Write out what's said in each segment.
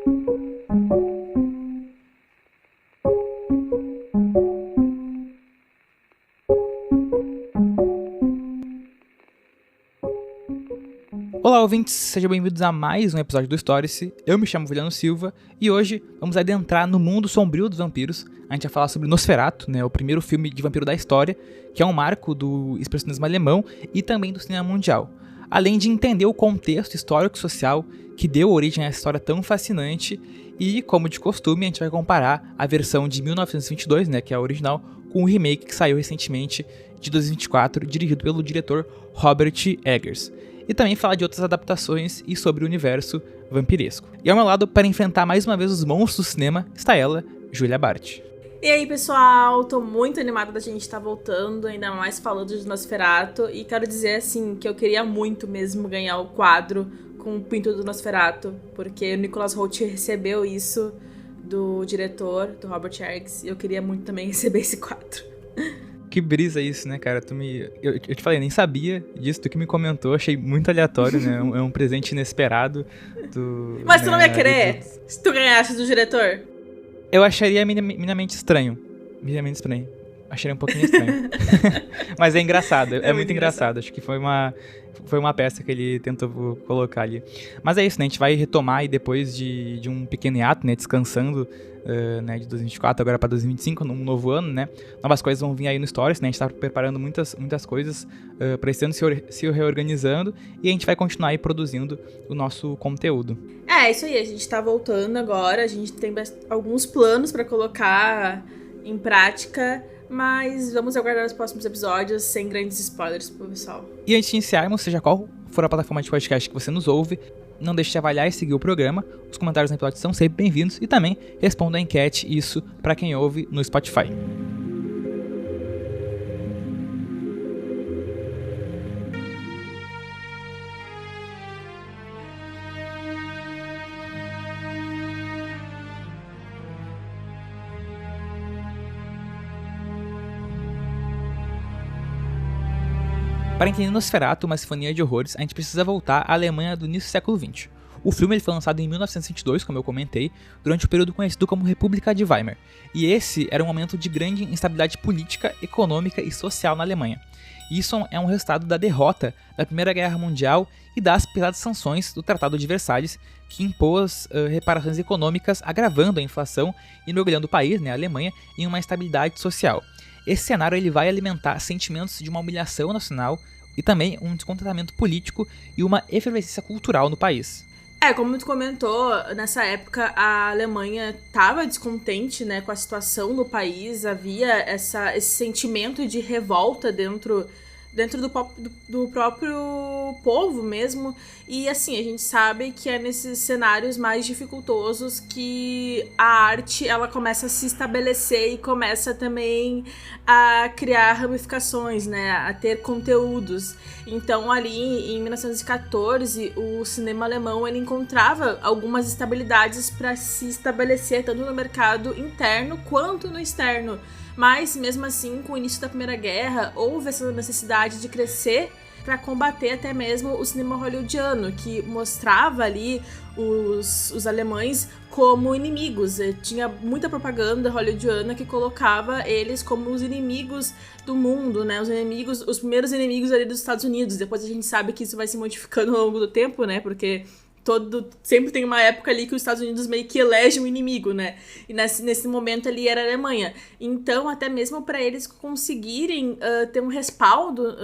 Olá, ouvintes, sejam bem-vindos a mais um episódio do Stories. Eu me chamo Juliano Silva e hoje vamos adentrar no mundo sombrio dos vampiros. A gente vai falar sobre Nosferatu, o primeiro filme de vampiro da história, que é um marco do expressionismo alemão e também do cinema mundial. Além de entender o contexto histórico e social que deu origem a essa história tão fascinante e, como de costume, a gente vai comparar a versão de 1922, que é a original, com o remake que saiu recentemente de 2024, dirigido pelo diretor Robert Eggers. E também falar de outras adaptações e sobre o universo vampiresco. E ao meu lado, para enfrentar mais uma vez os monstros do cinema, está ela, Júlia Bart. E aí, pessoal, tô muito animada da gente estar voltando, ainda mais falando de Nosferatu, e quero dizer, assim, que eu queria muito mesmo ganhar o quadro com o pinto do Nosferatu, porque o Nicholas Hoult recebeu isso do diretor, do Robert Eggers, e eu queria muito também receber esse quadro. Que brisa isso, cara? Eu te falei, nem sabia disso, tu que me comentou, achei muito aleatório, né? É um presente inesperado. Mas tu não ia querer se tu ganhasse do diretor? Eu acharia minimamente estranho. Acharia um pouquinho estranho. Mas é engraçado, é muito engraçado. Acho que foi uma peça que ele tentou colocar ali. Mas é isso, né? A gente vai retomar aí depois de um pequeno hiato, descansando de 2024 agora para 2025, num novo ano, Novas coisas vão vir aí no Stories, A gente tá preparando muitas coisas para esse ano, se reorganizando, e a gente vai continuar aí produzindo o nosso conteúdo. É, isso aí, a gente tá voltando agora, a gente tem alguns planos para colocar em prática, mas vamos aguardar os próximos episódios sem grandes spoilers pro pessoal. E antes de iniciarmos, seja qual for a plataforma de podcast que você nos ouve, não deixe de avaliar e seguir o programa. Os comentários no episódio são sempre bem-vindos e também responda a enquete, isso para quem ouve no Spotify. Para entender Nosferatu, uma sinfonia de horrores, a gente precisa voltar à Alemanha do início do século XX. O filme foi lançado em 1922, como eu comentei, durante o período conhecido como República de Weimar. E esse era um momento de grande instabilidade política, econômica e social na Alemanha. E isso é um resultado da derrota da Primeira Guerra Mundial e das pesadas sanções do Tratado de Versalhes, que impôs reparações econômicas, agravando a inflação e mergulhando o país, a Alemanha, em uma instabilidade social. Esse cenário ele vai alimentar sentimentos de uma humilhação nacional e também um descontentamento político e uma efervescência cultural no país. Como tu comentou, nessa época a Alemanha estava descontente, com a situação no país, havia esse sentimento de revolta dentro do próprio povo mesmo, e assim, a gente sabe que é nesses cenários mais dificultosos que a arte ela começa a se estabelecer e começa também a criar ramificações, a ter conteúdos. Então ali em 1914 o cinema alemão ele encontrava algumas estabilidades para se estabelecer tanto no mercado interno quanto no externo. Mas, mesmo assim, com o início da Primeira Guerra, houve essa necessidade de crescer para combater até mesmo o cinema hollywoodiano, que mostrava ali os alemães como inimigos. Tinha muita propaganda hollywoodiana que colocava eles como os inimigos do mundo, os primeiros inimigos ali dos Estados Unidos. Depois a gente sabe que isso vai se modificando ao longo do tempo, porque sempre tem uma época ali que os Estados Unidos meio que elegem um inimigo, E nesse momento ali era a Alemanha. Então, até mesmo para eles conseguirem ter um respaldo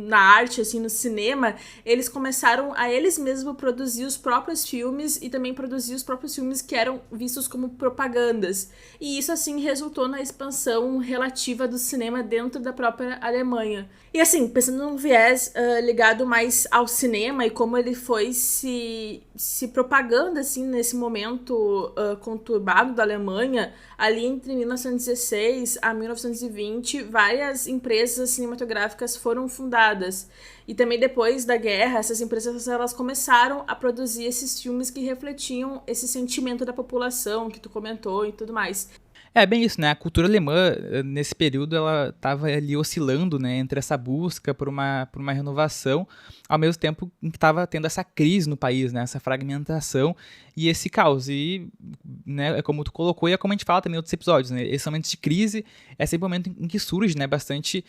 na arte, assim, no cinema, eles começaram a eles mesmos produzir os próprios filmes e também produzir os próprios filmes que eram vistos como propagandas. E isso, assim, resultou na expansão relativa do cinema dentro da própria Alemanha. E, assim, pensando num viés ligado mais ao cinema e como ele foi se propagando, assim, nesse momento conturbado da Alemanha, ali entre 1916 a 1920, várias empresas cinematográficas foram fundadas. E também depois da guerra, essas empresas elas começaram a produzir esses filmes que refletiam esse sentimento da população que tu comentou e tudo mais. É bem isso, né? A cultura alemã, nesse período, ela estava ali oscilando, né, entre essa busca por uma renovação, ao mesmo tempo em que estava tendo essa crise no país, né, essa fragmentação e esse caos. E, né, é como tu colocou e é como a gente fala também em outros episódios, né? Esse momento de crise é sempre o momento em que surge, né, bastante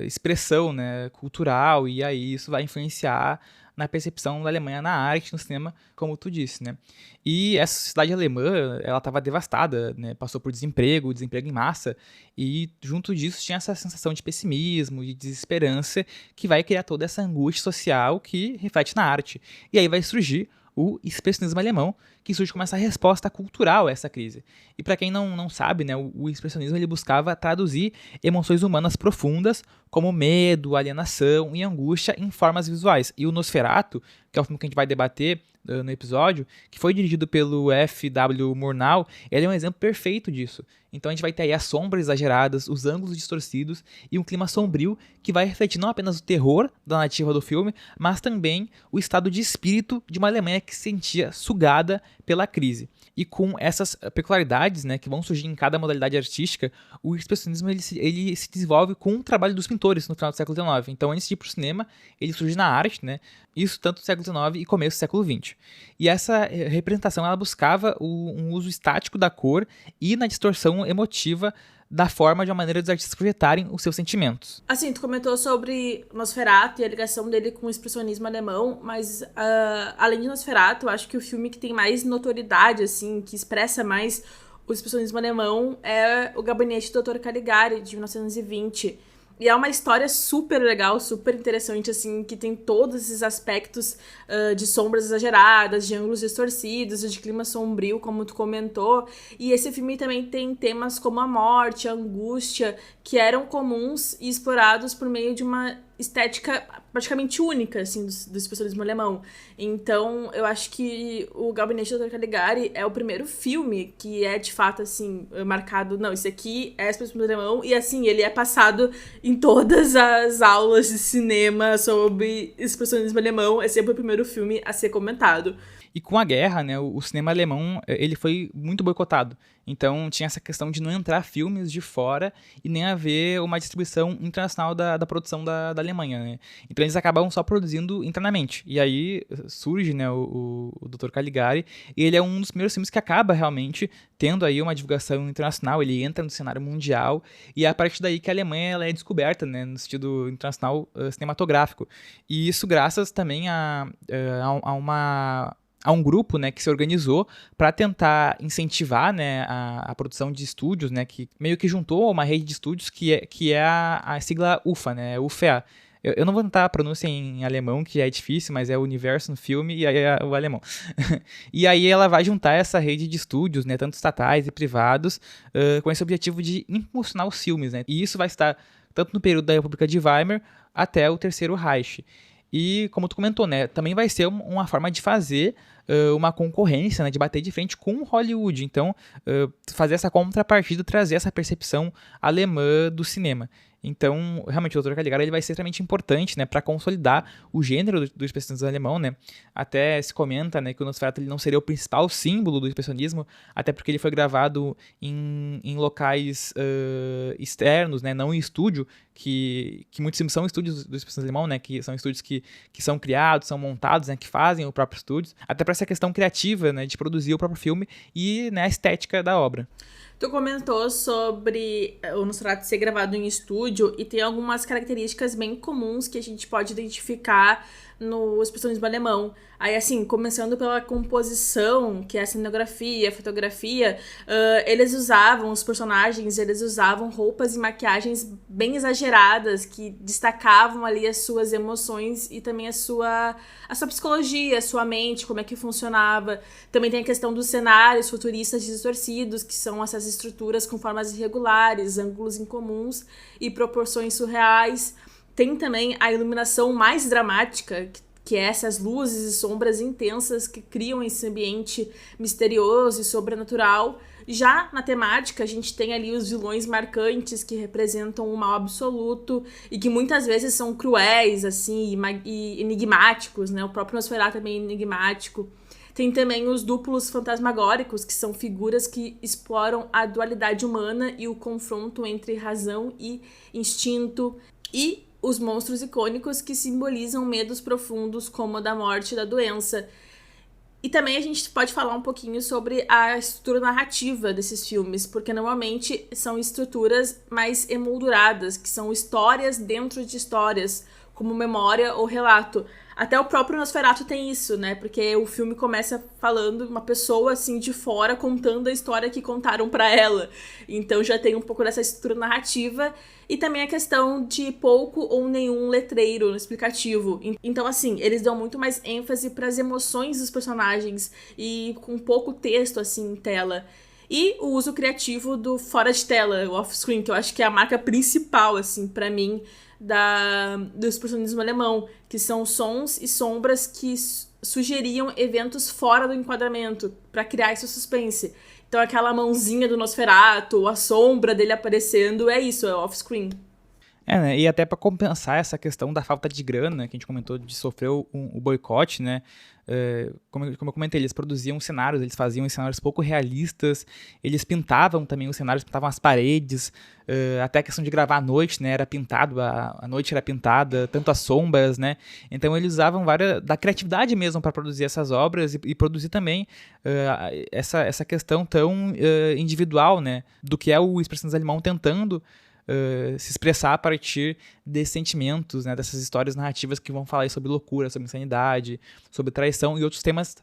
expressão, né, cultural, e aí isso vai influenciar na percepção da Alemanha na arte, no cinema, como tu disse, né? E essa sociedade alemã, ela estava devastada, né? Passou por desemprego em massa, e junto disso tinha essa sensação de pessimismo, de desesperança, que vai criar toda essa angústia social que reflete na arte. E aí vai surgir o expressionismo alemão, que surge como essa resposta cultural a essa crise. E para quem não sabe, né, o expressionismo ele buscava traduzir emoções humanas profundas, como medo, alienação e angústia, em formas visuais. E o Nosferatu, que é o filme que a gente vai debater no episódio, que foi dirigido pelo F.W. Murnau, ele é um exemplo perfeito disso. Então a gente vai ter aí as sombras exageradas, os ângulos distorcidos e um clima sombrio que vai refletir não apenas o terror da narrativa do filme, mas também o estado de espírito de uma Alemanha que se sentia sugada pela crise. E com essas peculiaridades, né, que vão surgir em cada modalidade artística, o expressionismo ele se desenvolve com o trabalho dos pintores no final do século XIX. Então, antes de ir para o cinema, ele surge na arte, né, isso tanto no século XIX e começo do século XX. E essa representação ela buscava um uso estático da cor e na distorção emotiva da forma de uma maneira dos artistas projetarem os seus sentimentos. Assim, tu comentou sobre Nosferatu e a ligação dele com o expressionismo alemão, mas além de Nosferatu, eu acho que o filme que tem mais notoriedade, assim, que expressa mais o expressionismo alemão é O Gabinete do Dr. Caligari, de 1920. E é uma história super legal, super interessante, assim, que tem todos esses aspectos de sombras exageradas, de ângulos distorcidos, de clima sombrio, como tu comentou. E esse filme também tem temas como a morte, a angústia, que eram comuns e explorados por meio de uma estética praticamente única, assim, do expressionismo alemão. Então, eu acho que o Gabinete do Dr. Caligari é o primeiro filme que é, de fato, assim, marcado... Não, esse aqui é expressionismo alemão e, assim, ele é passado em todas as aulas de cinema sobre expressionismo alemão. É sempre o primeiro filme a ser comentado. E com a guerra, né, o cinema alemão ele foi muito boicotado. Então tinha essa questão de não entrar filmes de fora e nem haver uma distribuição internacional da produção da Alemanha, né? Então eles acabavam só produzindo internamente. E aí surge, né, o Dr. Caligari, e ele é um dos primeiros filmes que acaba realmente tendo aí uma divulgação internacional, ele entra no cenário mundial, e é a partir daí que a Alemanha ela é descoberta, né, no sentido internacional cinematográfico. E isso graças também a um grupo, né, que se organizou para tentar incentivar, né, a produção de estúdios, né, que meio que juntou uma rede de estúdios que é a sigla UFA, né, UFA. Eu não vou tentar a pronúncia em alemão, que é difícil, mas é o universo no filme e aí é o alemão. E aí ela vai juntar essa rede de estúdios, né, tanto estatais e privados, com esse objetivo de impulsionar os filmes, né. E isso vai estar tanto no período da República de Weimar até o Terceiro Reich. E, como tu comentou, né, também vai ser uma forma de fazer uma concorrência, né, de bater de frente com Hollywood. Então, fazer essa contrapartida, trazer essa percepção alemã do cinema. Então, realmente, o Dr. Caligari ele vai ser extremamente importante, né, para consolidar o gênero do expressionismo alemão, né. Até se comenta, né, que o Nosferatu ele não seria o principal símbolo do expressionismo, até porque ele foi gravado em locais externos, né, não em estúdio, que muitos filmes são estúdios do expressionismo alemão, né, que são estúdios que são criados, são montados, né, que fazem o próprio estúdio, até para essa questão criativa, né, de produzir o próprio filme e, né, a estética da obra. Tu comentou sobre o Nosferatu ser gravado em estúdio e tem algumas características bem comuns que a gente pode identificar no expressionismo alemão. Aí, assim, começando pela composição, que é a cenografia, a fotografia, os personagens, eles usavam roupas e maquiagens bem exageradas, que destacavam ali as suas emoções e também a sua psicologia, a sua mente, como é que funcionava. Também tem a questão dos cenários futuristas distorcidos, que são essas estruturas com formas irregulares, ângulos incomuns e proporções surreais. Tem também a iluminação mais dramática, que é essas luzes e sombras intensas que criam esse ambiente misterioso e sobrenatural. Já na temática, a gente tem ali os vilões marcantes que representam o mal absoluto e que muitas vezes são cruéis, assim, e enigmáticos, né? O próprio Nosferatu também é enigmático. Tem também os duplos fantasmagóricos, que são figuras que exploram a dualidade humana e o confronto entre razão e instinto. E os monstros icônicos, que simbolizam medos profundos, como o da morte e da doença. E também a gente pode falar um pouquinho sobre a estrutura narrativa desses filmes, porque normalmente são estruturas mais emolduradas, que são histórias dentro de histórias, como memória ou relato. Até o próprio Nosferatu tem isso, né? Porque o filme começa falando uma pessoa, assim, de fora, contando a história que contaram pra ela. Então já tem um pouco dessa estrutura narrativa. E também a questão de pouco ou nenhum letreiro explicativo. Então, assim, eles dão muito mais ênfase pras emoções dos personagens e com pouco texto, assim, em tela. E o uso criativo do fora de tela, o off-screen, que eu acho que é a marca principal, assim, pra mim, do expressionismo alemão, que são sons e sombras que sugeriam eventos fora do enquadramento, pra criar esse suspense. Então aquela mãozinha do Nosferatu, a sombra dele aparecendo, é isso, é off-screen. Né? E até para compensar essa questão da falta de grana, que a gente comentou de sofrer o boicote, né? Como eu comentei, eles produziam cenários, eles faziam cenários pouco realistas, eles pintavam também os cenários, pintavam as paredes, até a questão de gravar à noite, né? Era pintado, a noite era pintada, tanto as sombras, né? Então eles usavam da criatividade mesmo para produzir essas obras e produzir também essa questão tão individual, né? Do que é o expressionismo alemão tentando se expressar a partir desses sentimentos, né, dessas histórias narrativas que vão falar sobre loucura, sobre insanidade, sobre traição e outros temas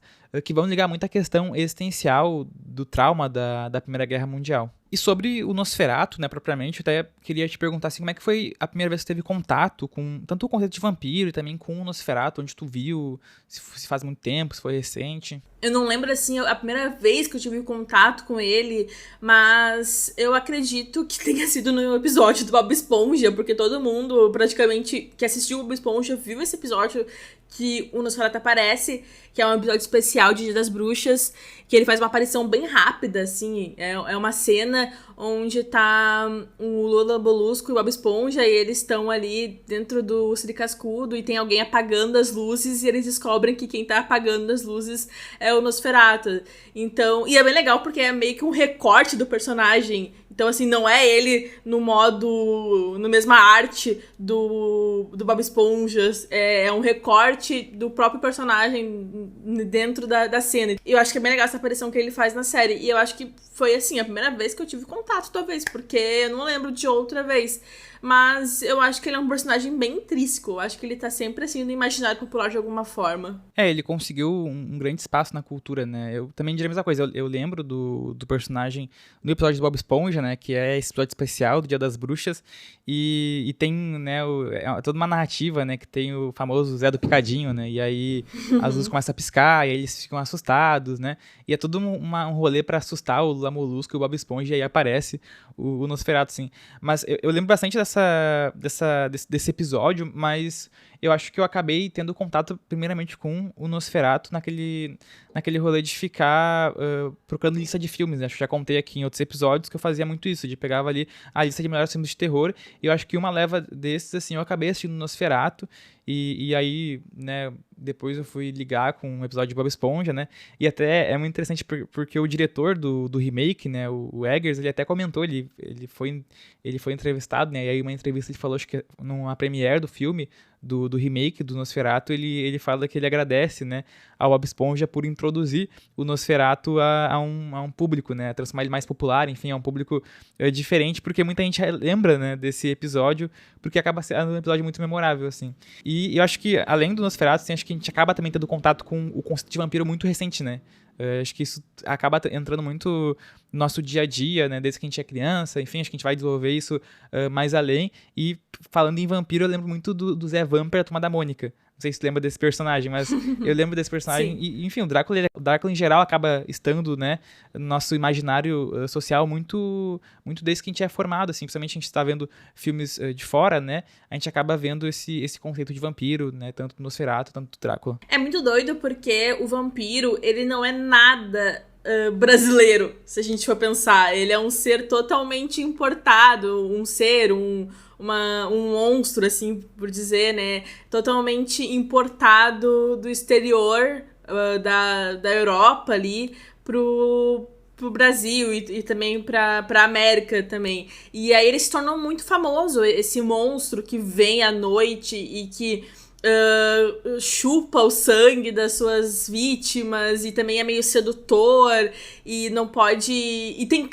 que vão ligar muito à questão existencial do trauma da Primeira Guerra Mundial. E sobre o Nosferatu, né, propriamente, eu até queria te perguntar assim, como é que foi a primeira vez que você teve contato com tanto o conceito de vampiro e também com o Nosferatu, onde tu viu, se faz muito tempo, se foi recente? Eu não lembro, assim, a primeira vez que eu tive contato com ele, mas eu acredito que tenha sido no episódio do Bob Esponja, porque todo mundo, praticamente, que assistiu o Bob Esponja viu esse episódio que o Nosferatu aparece, que é um episódio especial de Dia das Bruxas, que ele faz uma aparição bem rápida, assim, é uma cena onde tá o Lula Molusco e o Bob Esponja, e eles estão ali dentro do Siri Cascudo, e tem alguém apagando as luzes, e eles descobrem que quem tá apagando as luzes é o Nosferatu. Então, e é bem legal porque é meio que um recorte do personagem. Então, assim, não é ele no mesma arte do Bob Esponja. É um recorte do próprio personagem dentro da cena. E eu acho que é bem legal essa aparição que ele faz na série. E eu acho que foi, assim, a primeira vez que eu tive contato, talvez, porque eu não lembro de outra vez. Mas eu acho que ele é um personagem bem intrínseco. Eu acho que ele tá sempre, assim, no imaginário popular de alguma forma. Ele conseguiu um grande espaço na cultura, né? Eu também diria a mesma coisa. Eu lembro do personagem no episódio do Bob Esponja, né? Que é esse episódio especial do Dia das Bruxas. E tem, né, toda uma narrativa, né? Que tem o famoso Zé do Picadinho, né? E aí as luzes começam a piscar e aí eles ficam assustados, né? E é todo um rolê pra assustar o Lula Molusco e o Bob Esponja. E aí aparece o Nosferatu, assim. Mas eu lembro bastante desse episódio, mas eu acho que eu acabei tendo contato primeiramente com o Nosferatu naquele rolê de ficar procurando lista de filmes, né? Acho que já contei aqui em outros episódios que eu fazia muito isso, de pegava ali a lista de melhores filmes de terror, e eu acho que uma leva desses, assim, eu acabei assistindo Nosferatu, e aí, né, depois eu fui ligar com um episódio de Bob Esponja, né, e até é muito interessante porque o diretor do remake, né, o Eggers, ele até comentou, ele foi entrevistado, né, e aí uma entrevista ele falou, acho que numa premiere do filme, do remake do Nosferatu, ele fala que ele agradece, né, ao Bob Esponja por introduzir o Nosferatu a um público, né, transformar ele mais popular, enfim, a um público diferente, porque muita gente lembra, né, desse episódio, porque acaba sendo um episódio muito memorável, assim. E eu acho que, além do Nosferatu, assim, acho que a gente acaba também tendo contato com o conceito de vampiro muito recente, né. Acho que isso acaba entrando muito no nosso dia a dia, né, desde que a gente é criança, enfim, acho que a gente vai desenvolver isso mais além. E falando em vampiro, eu lembro muito do Zé Vampiro, a Turma da Mônica. Não sei se você lembra desse personagem, mas eu lembro desse personagem. E, enfim, o Drácula em geral acaba estando, né, no nosso imaginário social muito, muito desde que a gente é formado, assim, principalmente a gente está vendo filmes de fora, né, a gente acaba vendo esse conceito de vampiro, né, tanto do Nosferatu, tanto do Drácula. É muito doido porque o vampiro, ele não é nada brasileiro, se a gente for pensar. Ele é um ser totalmente importado, um monstro, assim, por dizer, né? Totalmente importado do exterior da Europa ali pro Brasil e também pra América também. E aí ele se tornou muito famoso, esse monstro que vem à noite e que chupa o sangue das suas vítimas e também é meio sedutor e não pode... E tem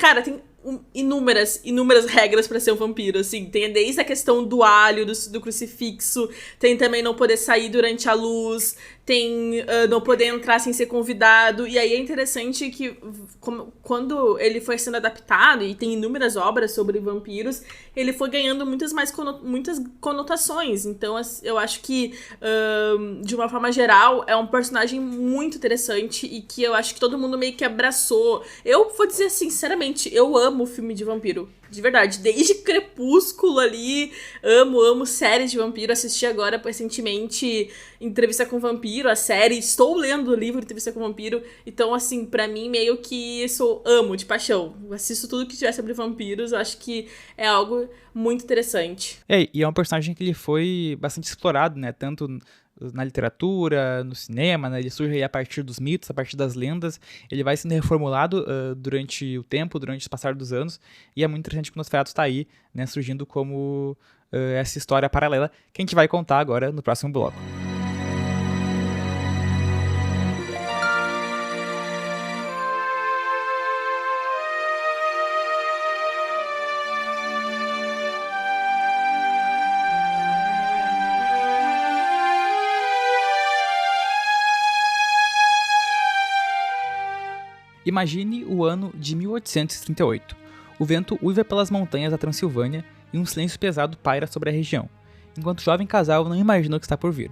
inúmeras regras pra ser um vampiro, assim. Tem desde a questão do alho, do crucifixo, tem também não poder sair durante a luz, tem não poder entrar sem ser convidado. E aí é interessante que quando ele foi sendo adaptado, e tem inúmeras obras sobre vampiros, ele foi ganhando muitas conotações. Então eu acho que, de uma forma geral, é um personagem muito interessante e que eu acho que todo mundo meio que abraçou. Eu vou dizer assim, sinceramente, eu amo filme de vampiro. De verdade, desde Crepúsculo ali, amo séries de vampiro. Assisti agora, recentemente, Entrevista com o Vampiro, a série. Estou lendo o livro Entrevista com o Vampiro. Então, assim, pra mim, meio que isso amo, de paixão. Assisto tudo que tiver sobre vampiros. Eu acho que é algo muito interessante. E é um personagem que ele foi bastante explorado, né? Tanto na literatura, no cinema, né? Ele surge aí a partir dos mitos, a partir das lendas, ele vai sendo reformulado durante o tempo, durante o passar dos anos, e é muito interessante que o Nosferatu está aí, né? Surgindo como essa história paralela que a gente vai contar agora no próximo bloco. Imagine o ano de 1838. O vento uiva pelas montanhas da Transilvânia e um silêncio pesado paira sobre a região, enquanto o jovem casal não imagina o que está por vir.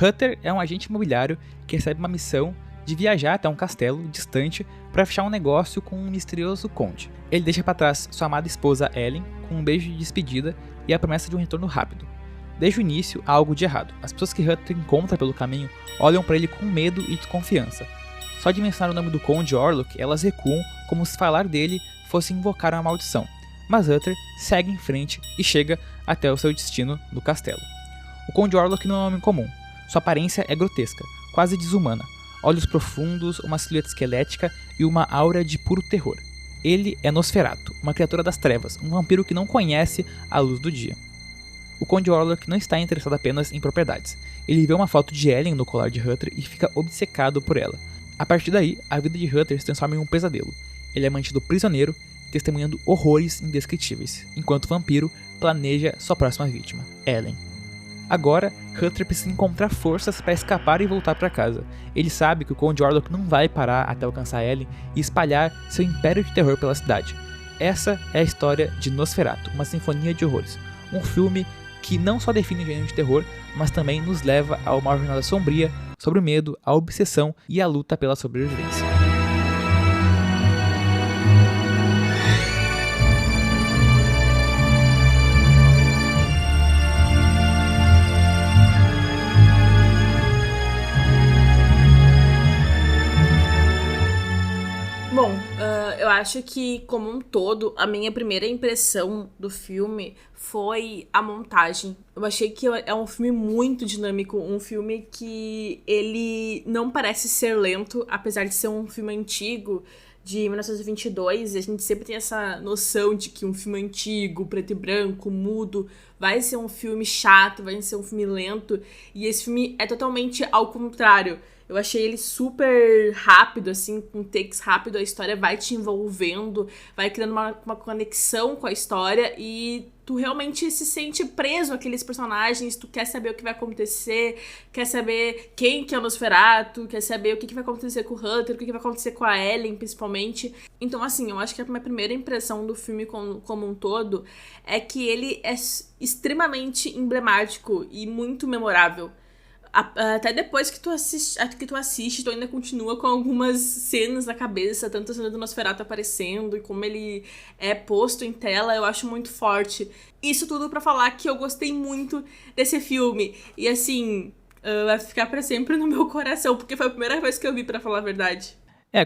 Hutter é um agente imobiliário que recebe uma missão de viajar até um castelo distante para fechar um negócio com um misterioso conde. Ele deixa para trás sua amada esposa Ellen com um beijo de despedida e a promessa de um retorno rápido. Desde o início, há algo de errado. As pessoas que Hutter encontra pelo caminho olham para ele com medo e desconfiança. Só de mencionar o nome do Conde Orlok, elas recuam como se falar dele fosse invocar uma maldição. Mas Hutter segue em frente e chega até o seu destino no castelo. O Conde Orlok não é um homem comum. Sua aparência é grotesca, quase desumana. Olhos profundos, uma silhueta esquelética e uma aura de puro terror. Ele é Nosferatu, uma criatura das trevas, um vampiro que não conhece a luz do dia. O Conde Orlok não está interessado apenas em propriedades. Ele vê uma foto de Ellen no colar de Hutter e fica obcecado por ela. A partir daí, a vida de Hutter se transforma em um pesadelo. Ele é mantido prisioneiro, testemunhando horrores indescritíveis, enquanto o vampiro planeja sua próxima vítima, Ellen. Agora, Hutter precisa encontrar forças para escapar e voltar para casa. Ele sabe que o Conde Orlok não vai parar até alcançar Ellen e espalhar seu império de terror pela cidade. Essa é a história de Nosferatu, uma sinfonia de horrores. Um filme que não só define o gênero de terror, mas também nos leva a uma jornada sombria sobre o medo, a obsessão e a luta pela sobrevivência. Bom, eu acho que, como um todo, a minha primeira impressão do filme foi a montagem. Eu achei que é um filme muito dinâmico, um filme que ele não parece ser lento, apesar de ser um filme antigo, de 1922, e a gente sempre tem essa noção de que um filme antigo, preto e branco, mudo, vai ser um filme chato, vai ser um filme lento, e esse filme é totalmente ao contrário. Eu achei ele super rápido, assim, com takes rápido, a história vai te envolvendo, vai criando uma conexão com a história e tu realmente se sente preso àqueles personagens, tu quer saber o que vai acontecer, quer saber quem que é o Nosferatu, quer saber o que vai acontecer com o Hutter, o que vai acontecer com a Ellen, principalmente. Então, assim, eu acho que a minha primeira impressão do filme como um todo é que ele é extremamente emblemático e muito memorável. Até depois que tu assiste, tu ainda continua com algumas cenas na cabeça, tanto a cena do Nosferatu aparecendo e como ele é posto em tela, eu acho muito forte. Isso tudo pra falar que eu gostei muito desse filme. E assim, vai ficar pra sempre no meu coração, porque foi a primeira vez que eu vi, pra falar a verdade.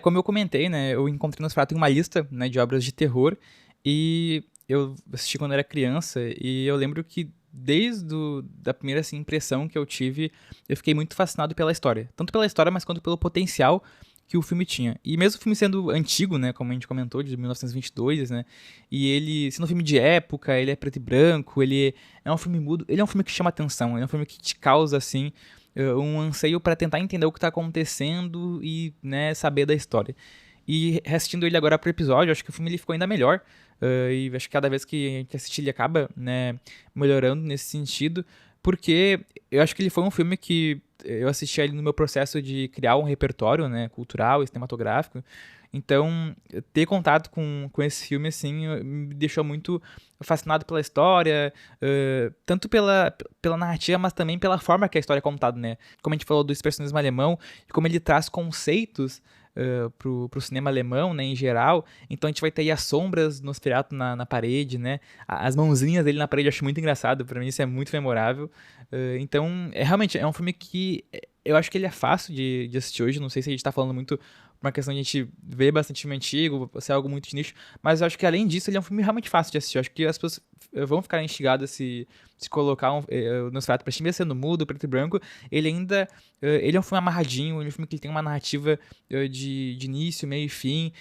Como eu comentei, né, eu encontrei Nosferatu em uma lista, né, de obras de terror, e eu assisti quando era criança, e eu lembro que da primeira assim, impressão que eu tive, eu fiquei muito fascinado pela história. Tanto pela história, mas quanto pelo potencial que o filme tinha. E mesmo o filme sendo antigo, né, como a gente comentou, de 1922, né, e ele sendo um filme de época, ele é preto e branco, ele é um filme mudo, ele é um filme que chama atenção, ele é um filme que te causa, assim, um anseio para tentar entender o que tá acontecendo e, né, saber da história. E assistindo ele agora pro episódio, acho que o filme ele ficou ainda melhor. E acho que cada vez que a gente assistir ele acaba, né, melhorando nesse sentido. Porque eu acho que ele foi um filme que eu assisti ele no meu processo de criar um repertório, né, cultural e cinematográfico. Então, ter contato com esse filme, assim, me deixou muito fascinado pela história, tanto pela narrativa, mas também pela forma que a história é contada, né? Como a gente falou do expressionismo alemão, e como ele traz conceitos pro cinema alemão, né, em geral. Então a gente vai ter aí as sombras do Nosferatu na parede, né? As mãozinhas dele na parede, eu acho muito engraçado, pra mim isso é muito memorável. Então, realmente, é um filme que eu acho que ele é fácil de assistir hoje, não sei se a gente tá falando muito uma questão de a gente ver bastante filme antigo, ser algo muito de nicho, mas eu acho que além disso ele é um filme realmente fácil de assistir. Eu acho que as pessoas vão ficar instigadas se colocar o Nosferatu pra assistir, mesmo sendo mudo, preto e branco, ele ainda ele é um filme amarradinho, ele é um filme que tem uma narrativa de início, meio e fim,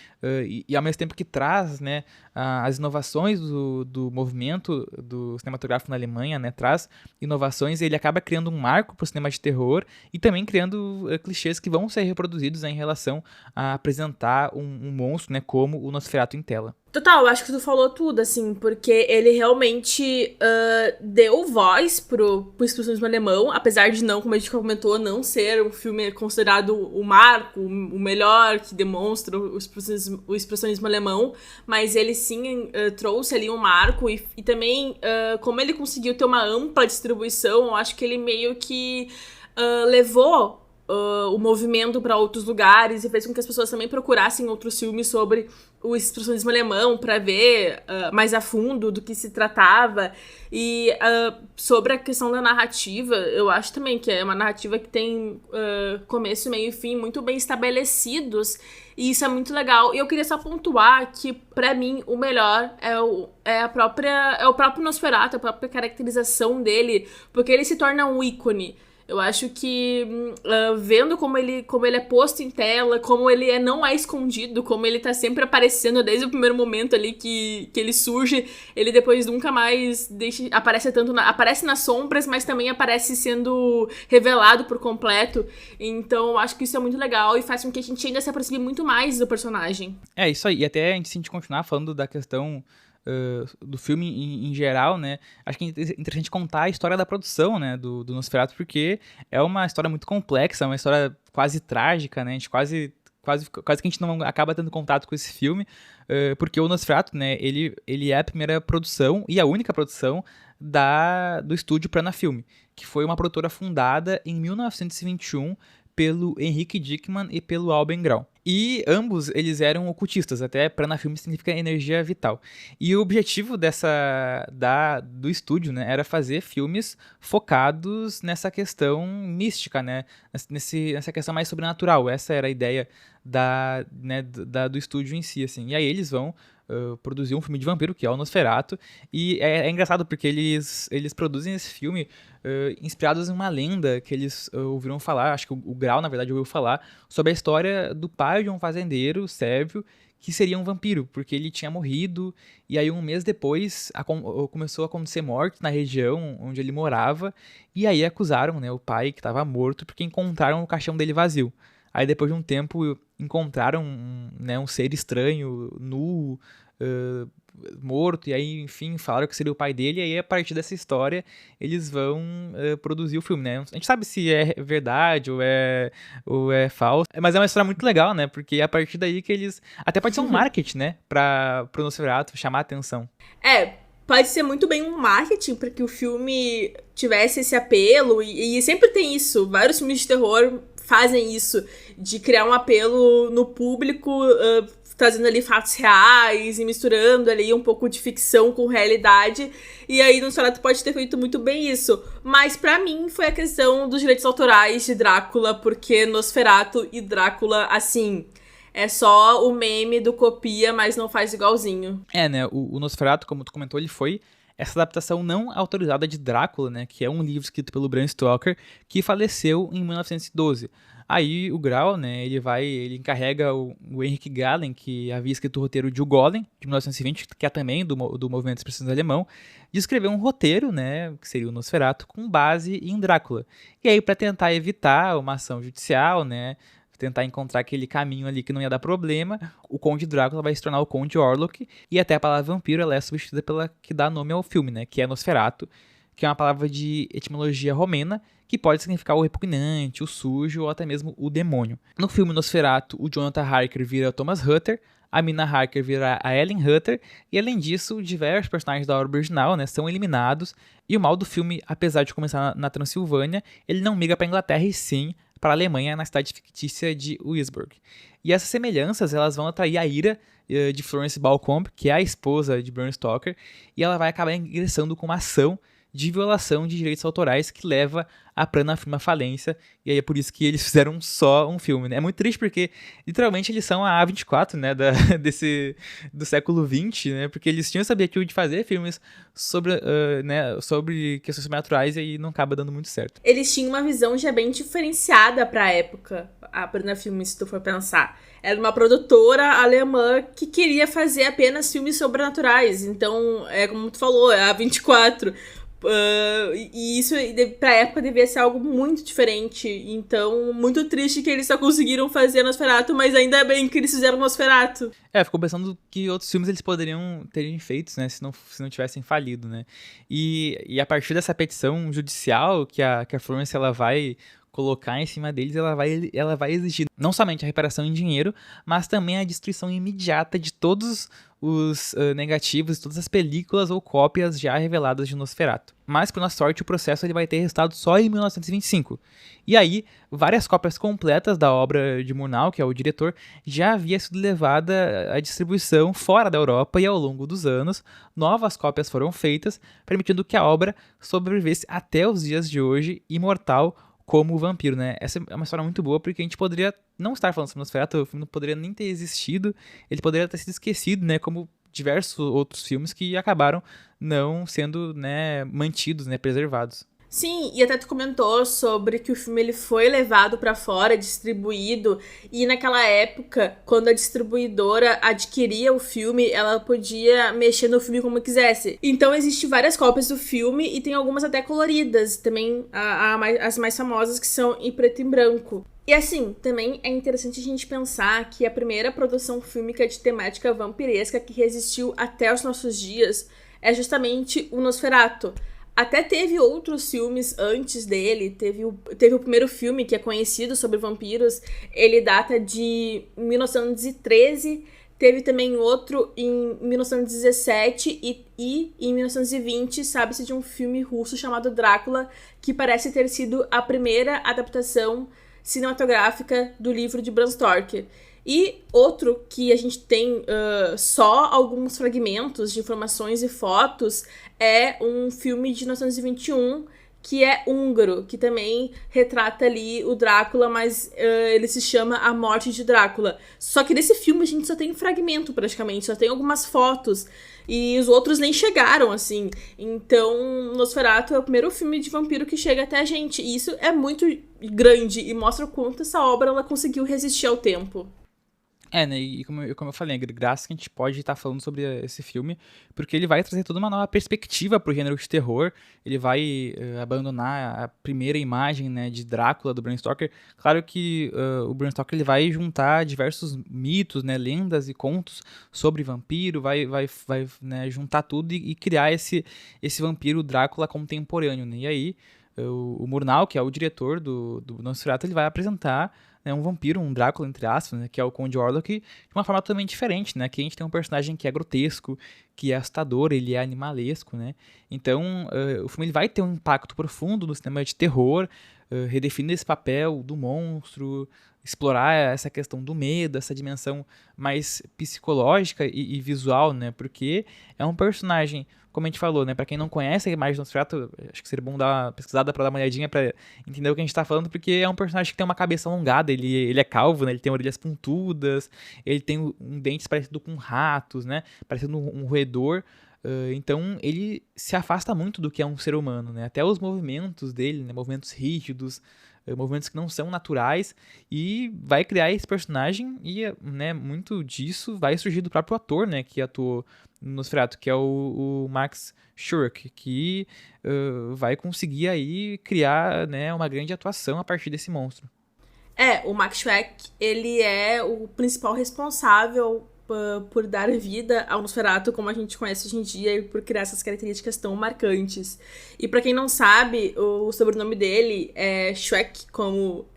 e ao mesmo tempo que traz, né, as inovações do movimento do cinematográfico na Alemanha, né, traz inovações, ele acaba criando um marco pro cinema de terror e também criando clichês que vão ser reproduzidos, né, em relação a apresentar um monstro, né, como o Nosferatu em tela. Total, eu acho que tu falou tudo, assim, porque ele realmente deu voz pro expressionismo alemão, apesar de não, como a gente comentou, não ser um filme considerado o marco, o melhor, que demonstra o expressionismo alemão, mas ele sim trouxe ali um marco e também, como ele conseguiu ter uma ampla distribuição, eu acho que ele meio que levou o movimento para outros lugares e fez com que as pessoas também procurassem outros filmes sobre o expressionismo alemão para ver mais a fundo do que se tratava. E sobre a questão da narrativa, eu acho também que é uma narrativa que tem começo, meio e fim muito bem estabelecidos, e isso é muito legal. E eu queria só pontuar que, pra mim, o melhor é o próprio Nosferatu, a própria caracterização dele, porque ele se torna um ícone. Eu acho que vendo como ele é posto em tela, como ele não é escondido, como ele tá sempre aparecendo desde o primeiro momento ali que ele surge, ele depois nunca mais aparece nas sombras, mas também aparece sendo revelado por completo. Então eu acho que isso é muito legal e faz com que a gente ainda se aproxime muito mais do personagem. É isso aí, e até a gente continuar falando da questão do filme em geral, né? Acho que é interessante contar a história da produção, né, do Nosferatu, porque é uma história muito complexa, uma história quase trágica, né? A gente quase que a gente não acaba tendo contato com esse filme, porque o Nosferatu, né, ele é a primeira produção e a única produção do estúdio Prana Film, que foi uma produtora fundada em 1921 pelo Henrik Dickman e pelo Alben Grau. E ambos, eles eram ocultistas, até Prana Film significa energia vital. E o objetivo do estúdio, né, era fazer filmes focados nessa questão mística, né, nessa questão mais sobrenatural. Essa era a ideia do estúdio em si, assim. E aí eles vão produzir um filme de vampiro, que é o Nosferatu, e é engraçado porque eles produzem esse filme inspirados em uma lenda que eles ouviram falar, acho que o Grau, na verdade, ouviu falar, sobre a história do pai de um fazendeiro sérvio que seria um vampiro, porque ele tinha morrido, e aí um mês depois começou a acontecer mortes na região onde ele morava, e aí acusaram, né, o pai que estava morto porque encontraram o caixão dele vazio. Aí depois de um tempo encontraram um ser estranho, nu, morto, e aí, enfim, falaram que seria o pai dele, e aí a partir dessa história eles vão produzir o filme, né? A gente sabe se é verdade ou é falso, mas é uma história muito legal, né? Porque é a partir daí que eles... Até pode ser um marketing, né? Pro Nosferatu chamar a atenção. Pode ser muito bem um marketing para que o filme tivesse esse apelo, e sempre tem isso, vários filmes de terror fazem isso, de criar um apelo no público, trazendo ali fatos reais e misturando ali um pouco de ficção com realidade, e aí no Nosferatu pode ter feito muito bem isso. Mas pra mim foi a questão dos direitos autorais de Drácula, porque Nosferatu e Drácula, assim, é só o meme do copia, mas não faz igualzinho. Né, o Nosferatu, como tu comentou, ele foi essa adaptação não autorizada de Drácula, né, que é um livro escrito pelo Bram Stoker, que faleceu em 1912. Aí o Grau, né, ele encarrega o Henrik Gallen, que havia escrito o roteiro de O Golem, de 1920, que é também do movimento expressionista alemão, de escrever um roteiro, né, que seria o Nosferatu, com base em Drácula. E aí, para tentar evitar uma ação judicial, né, tentar encontrar aquele caminho ali que não ia dar problema, o Conde Drácula vai se tornar o Conde Orlok, e até a palavra vampiro ela é substituída pela que dá nome ao filme, né, que é Nosferatu, que é uma palavra de etimologia romena, que pode significar o repugnante, o sujo ou até mesmo o demônio. No filme Nosferatu, o Jonathan Harker vira Thomas Hutter, a Mina Harker vira a Ellen Hutter, e além disso, diversos personagens da obra original, né, são eliminados, e o mal do filme, apesar de começar na Transilvânia, ele não migra para a Inglaterra e sim para a Alemanha, na cidade fictícia de Duisburg. E essas semelhanças elas vão atrair a ira de Florence Balcombe, que é a esposa de Bram Stoker, e ela vai acabar ingressando com uma ação de violação de direitos autorais que leva a Prana Film à falência, e aí é por isso que eles fizeram só um filme, né? É muito triste porque, literalmente, eles são a A24, né, do século XX, né, porque eles tinham esse objetivo de fazer filmes sobre, sobre questões sobrenaturais e aí não acaba dando muito certo. Eles tinham uma visão já bem diferenciada pra época, a Prana Film, se tu for pensar. Era uma produtora alemã que queria fazer apenas filmes sobrenaturais, então, como tu falou, é a A24. E isso pra época devia ser algo muito diferente. Então, muito triste que eles só conseguiram fazer Nosferatu, mas ainda bem que eles fizeram Nosferatu. Ficou pensando que outros filmes eles poderiam terem feitos, né, se não tivessem falido, né. E a partir dessa petição judicial que a Florence ela vai colocar em cima deles, ela vai exigir não somente a reparação em dinheiro, mas também a destruição imediata de todos os negativos, todas as películas ou cópias já reveladas de Nosferatu. Mas, por nossa sorte, o processo ele vai ter resultado só em 1925. E aí, várias cópias completas da obra de Murnau, que é o diretor, já havia sido levada à distribuição fora da Europa e ao longo dos anos, novas cópias foram feitas, permitindo que a obra sobrevivesse até os dias de hoje, imortal como o vampiro, né? Essa é uma história muito boa, porque a gente poderia não estar falando sobre Nosferatu, o filme não poderia nem ter existido, ele poderia ter sido esquecido, né? Como diversos outros filmes que acabaram não sendo, né, mantidos, né, preservados. Sim, e até tu comentou sobre que o filme ele foi levado pra fora, distribuído, e naquela época, quando a distribuidora adquiria o filme, ela podia mexer no filme como quisesse. Então existem várias cópias do filme e tem algumas até coloridas, também as mais famosas que são em preto e branco. E assim, também é interessante a gente pensar que a primeira produção fílmica de temática vampiresca que resistiu até os nossos dias é justamente o Nosferatu. Até teve outros filmes antes dele, teve o primeiro filme que é conhecido sobre vampiros, ele data de 1913, teve também outro em 1917 e em 1920 sabe-se de um filme russo chamado Drácula, que parece ter sido a primeira adaptação cinematográfica do livro de Bram Stoker. E outro que a gente tem só alguns fragmentos de informações e fotos é um filme de 1921 que é húngaro, que também retrata ali o Drácula, mas ele se chama A Morte de Drácula. Só que nesse filme a gente só tem fragmento praticamente, só tem algumas fotos e os outros nem chegaram, assim. Então, Nosferatu é o primeiro filme de vampiro que chega até a gente. E isso é muito grande e mostra o quanto essa obra ela conseguiu resistir ao tempo. Né, e como eu falei, graças que a gente pode estar falando sobre esse filme, porque ele vai trazer toda uma nova perspectiva pro gênero de terror, ele vai abandonar a primeira imagem, né, de Drácula, do Bram Stoker. Claro que o Bram Stoker ele vai juntar diversos mitos, né, lendas e contos sobre vampiro, vai né, juntar tudo e criar esse vampiro Drácula contemporâneo, né, e aí o Murnau, que é o diretor do Nosferatu, ele vai apresentar um vampiro, um Drácula, entre aspas, né, que é o Conde Orlok, de uma forma totalmente diferente, né, que a gente tem um personagem que é grotesco, que é assustador, ele é animalesco, né, então o filme ele vai ter um impacto profundo no cinema de terror, redefinindo esse papel do monstro, explorar essa questão do medo, essa dimensão mais psicológica e visual, né, porque é um personagem, como a gente falou, né, pra quem não conhece a imagem do Nosferatu, acho que seria bom dar uma pesquisada pra dar uma olhadinha pra entender o que a gente tá falando, porque é um personagem que tem uma cabeça alongada, ele é calvo, né, ele tem orelhas pontudas, ele tem um dente parecido com ratos, né, parecendo um roedor, Então ele se afasta muito do que é um ser humano, né? Até os movimentos dele, né? Movimentos rígidos, movimentos que não são naturais, e vai criar esse personagem e, né, muito disso vai surgir do próprio ator, né, que atuou no Nosferatu, que é o Max Schreck, que vai conseguir aí criar, né, uma grande atuação a partir desse monstro. O Max Schreck, ele é o principal responsável por dar vida ao Nosferatu como a gente conhece hoje em dia e por criar essas características tão marcantes. E pra quem não sabe, o sobrenome dele é Schreck, como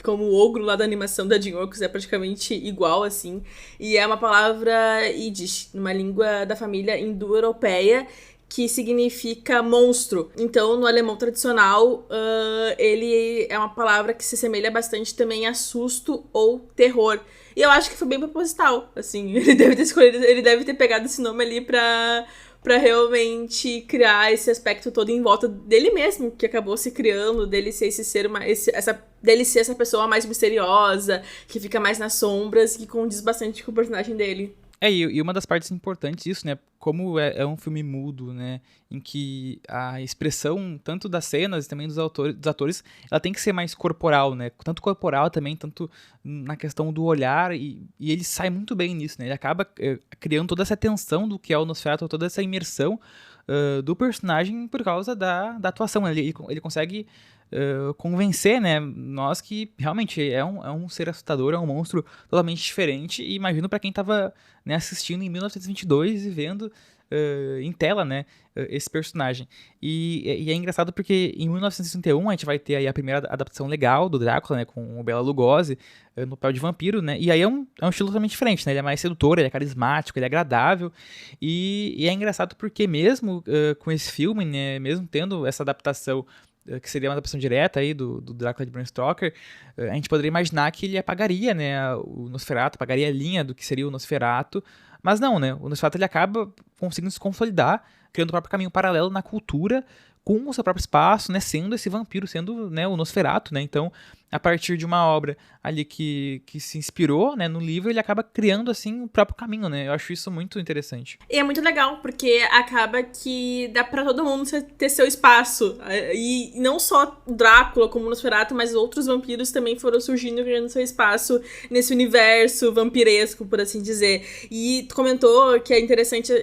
o ogro lá da animação da DreamWorks, é praticamente igual, assim. E é uma palavra Yiddish, numa língua da família indo-europeia, que significa monstro. Então, no alemão tradicional, ele é uma palavra que se assemelha bastante também a susto ou terror. E eu acho que foi bem proposital, assim. Ele deve ter pegado esse nome ali pra realmente criar esse aspecto todo em volta dele mesmo, que acabou se criando, dele ser dele ser essa pessoa mais misteriosa, que fica mais nas sombras e que condiz bastante com o personagem dele. E uma das partes importantes disso, né, como é um filme mudo, né, em que a expressão tanto das cenas e também dos atores, ela tem que ser mais corporal, né, tanto corporal também, tanto na questão do olhar, e ele sai muito bem nisso, né, ele acaba criando toda essa tensão do que é o Nosferatu, toda essa imersão do personagem por causa da atuação, né, ele consegue convencer, né, nós que realmente é um ser assustador, é um monstro totalmente diferente, e imagino para quem tava, né, assistindo em 1922 e vendo em tela, né, esse personagem. E é engraçado porque em 1961 a gente vai ter aí a primeira adaptação legal do Drácula, né, com o Bela Lugosi no papel de vampiro, né, e aí é um estilo totalmente diferente, né, ele é mais sedutor, ele é carismático, ele é agradável, e é engraçado porque mesmo com esse filme, né, mesmo tendo essa adaptação que seria uma adaptação direta aí do Drácula de Bram Stoker, a gente poderia imaginar que ele apagaria, né, o Nosferatu, apagaria a linha do que seria o Nosferatu, mas não, né, o Nosferatu ele acaba conseguindo se consolidar, criando o próprio caminho paralelo na cultura, com o seu próprio espaço, né, sendo esse vampiro, sendo, né, o Nosferatu, né, então a partir de uma obra ali que se inspirou, né, no livro, ele acaba criando, assim, o próprio caminho, né, eu acho isso muito interessante. E é muito legal, porque acaba que dá pra todo mundo ter seu espaço, e não só o Drácula como o Nosferatu, mas outros vampiros também foram surgindo e criando seu espaço nesse universo vampiresco, por assim dizer. E tu comentou que é interessante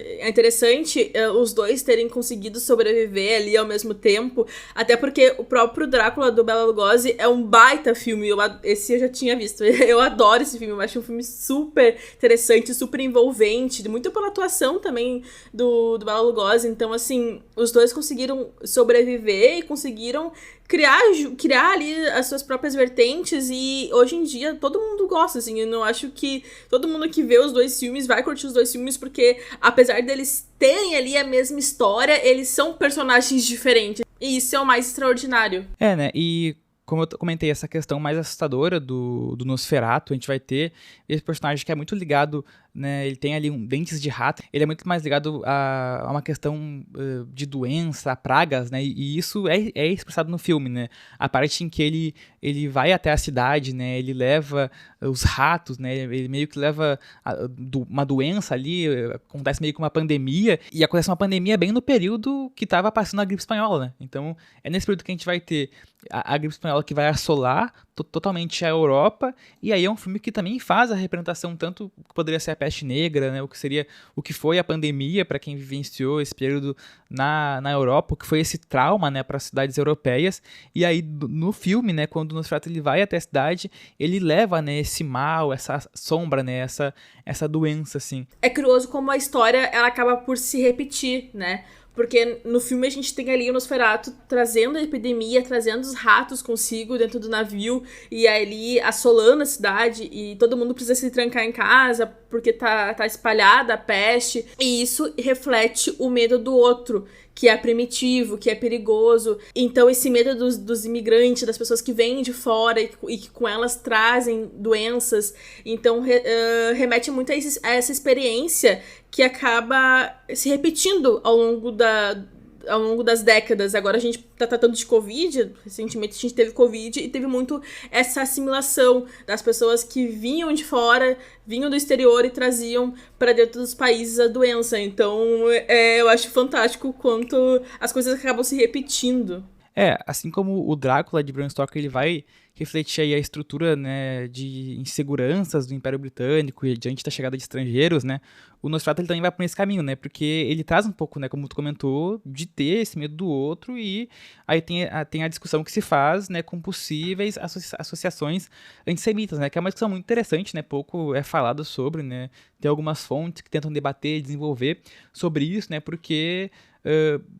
os dois terem conseguido sobreviver ali ao mesmo tempo, até porque o próprio Drácula do Bela Lugosi é um baita filme, esse eu já tinha visto, eu adoro esse filme, eu acho um filme super interessante, super envolvente, muito pela atuação também do Bela Lugosi, então assim, os dois conseguiram sobreviver e conseguiram criar ali as suas próprias vertentes, e hoje em dia todo mundo gosta, assim, eu não acho que todo mundo que vê os dois filmes vai curtir os dois filmes, porque apesar deles terem ali a mesma história, eles são personagens diferentes, e isso é o mais extraordinário. Né, e como eu comentei, essa questão mais assustadora do Nosferatu, a gente vai ter esse personagem que é muito ligado, né, ele tem ali dentes de rato, ele é muito mais ligado a uma questão de doença, a pragas, né, e isso é expressado no filme, né, a parte em que ele vai até a cidade, né, ele leva os ratos, né, ele meio que leva uma doença ali, acontece meio que uma pandemia, e acontece uma pandemia bem no período que estava passando a gripe espanhola, né, então é nesse período que a gente vai ter a gripe espanhola que vai assolar totalmente a Europa, e aí é um filme que também faz a representação tanto que poderia ser a peste negra, né, o que foi a pandemia para quem vivenciou esse período na Europa, o que foi esse trauma, né, para as cidades europeias, e aí no filme, né, quando o Nosferatu ele vai até a cidade, ele leva, né, esse mal, essa sombra, né, essa doença, assim. É curioso como a história ela acaba por se repetir, né? Porque no filme a gente tem ali o Nosferatu trazendo a epidemia, trazendo os ratos consigo dentro do navio, e ali assolando a cidade, e todo mundo precisa se trancar em casa porque tá espalhada a peste, e isso reflete o medo do outro, que é primitivo, que é perigoso. Então esse medo dos imigrantes, das pessoas que vêm de fora e que com elas trazem doenças, então remete muito a essa experiência que acaba se repetindo ao longo ao longo das décadas. Agora a gente tá tratando de Covid, recentemente a gente teve Covid e teve muito essa assimilação das pessoas que vinham de fora, vinham do exterior e traziam para dentro dos países a doença. Então, eu acho fantástico quanto as coisas acabam se repetindo. Assim como o Drácula de Bram Stoker, ele vai refletir aí a estrutura, né, de inseguranças do Império Britânico e diante da chegada de estrangeiros, né, o Nosferatu ele também vai por esse caminho, né, porque ele traz um pouco, né, como tu comentou, de ter esse medo do outro e aí tem a discussão que se faz, né, com possíveis associações antissemitas, né, que é uma discussão muito interessante, né, pouco é falado sobre, né, tem algumas fontes que tentam debater e desenvolver sobre isso, né, porque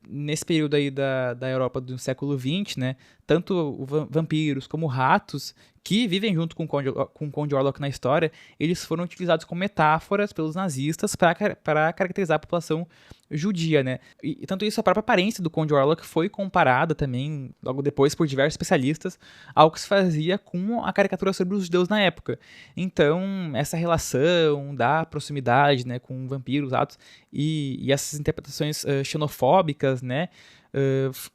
nesse período aí da Europa do século XX, né, tanto vampiros como ratos, que vivem junto com o Conde Orlok na história, eles foram utilizados como metáforas pelos nazistas para caracterizar a população judia, né? E tanto isso, a própria aparência do Conde Orlok foi comparada também, logo depois, por diversos especialistas, ao que se fazia com a caricatura sobre os judeus na época. Então, essa relação da proximidade, né, com vampiros, ratos, e essas interpretações xenofóbicas, né,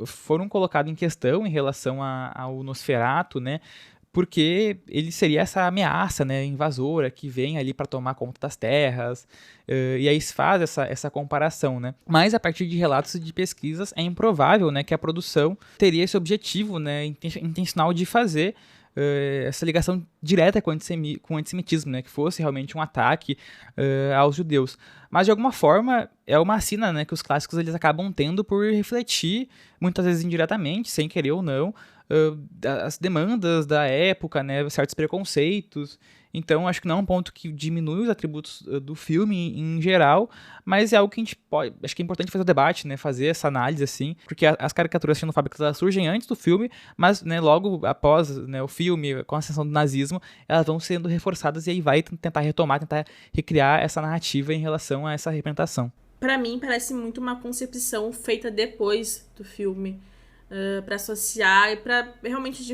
foram colocadas em questão em relação ao Nosferatu, né, porque ele seria essa ameaça, né, invasora que vem ali para tomar conta das terras, e aí se faz essa comparação, né. Mas a partir de relatos e de pesquisas é improvável, né, que a produção teria esse objetivo, né, intencional de fazer essa ligação direta com o antissemitismo, né, que fosse realmente um ataque aos judeus. Mas, de alguma forma, é uma sina, né, que os clássicos eles acabam tendo por refletir, muitas vezes indiretamente, sem querer ou não, as demandas da época, né, certos preconceitos. Então, acho que não é um ponto que diminui os atributos do filme em geral, mas é algo que a gente pode... Acho que é importante fazer o debate, né, fazer essa análise, assim, porque as caricaturas xenofóbicas elas surgem antes do filme, mas, né, logo após, né, o filme, com a ascensão do nazismo, elas vão sendo reforçadas e aí vai tentar retomar, tentar recriar essa narrativa em relação a essa representação. Pra mim, parece muito uma concepção feita depois do filme, pra associar e pra realmente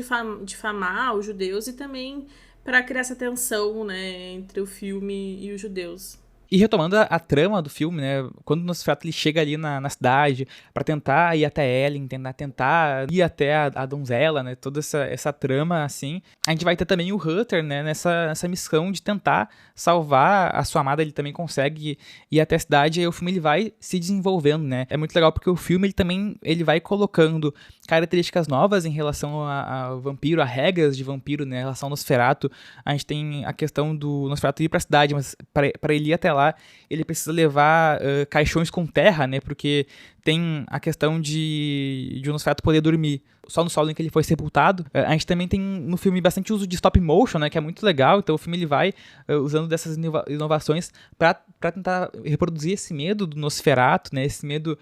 difamar os judeus e também para criar essa tensão, né, entre o filme e os judeus. E retomando a trama do filme, né, quando o Nosferatu ele chega ali na cidade para tentar ir até Ellen, tentar ir até a donzela, né, toda essa trama, assim, a gente vai ter também o Hutter, né, nessa missão de tentar salvar a sua amada, ele também consegue ir até a cidade, e aí o filme ele vai se desenvolvendo, né, é muito legal porque o filme ele vai colocando características novas em relação ao vampiro, a regras de vampiro, né, em relação ao Nosferatu. A gente tem a questão do Nosferatu ir pra cidade, mas para ele ir até lá, ele precisa levar caixões com terra, né, porque tem a questão de o Nosferatu poder dormir só no solo em que ele foi sepultado. A gente também tem no filme bastante uso de stop motion, né, que é muito legal, então o filme ele vai usando dessas inovações para tentar reproduzir esse medo do Nosferatu, né, esse medo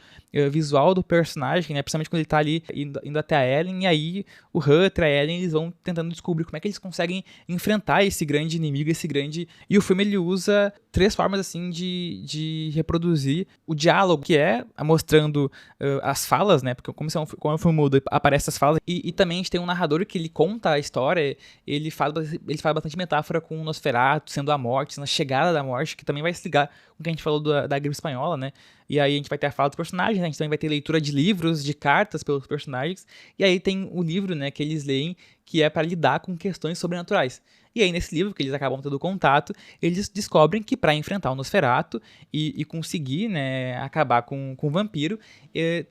visual do personagem, né, principalmente quando ele tá ali indo até a Ellen, e aí o Hutter e a Ellen eles vão tentando descobrir como é que eles conseguem enfrentar esse grande inimigo, e o filme ele usa 3 formas assim de reproduzir o diálogo, que é mostrando as falas, né, porque como é um filme mudo, aparece as falas, e também a gente tem um narrador que ele conta a história, ele faz bastante metáfora com o Nosferatu, sendo a morte, sendo a chegada da morte, que também vai se ligar com o que a gente falou da gripe espanhola, né, e aí a gente vai ter a fala dos personagens, né? A gente também vai ter leitura de livros, de cartas pelos personagens, e aí tem o livro, né, que eles leem, que é para lidar com questões sobrenaturais. E aí nesse livro, que eles acabam tendo contato, eles descobrem que para enfrentar o Nosferatu e conseguir, né, acabar com o vampiro,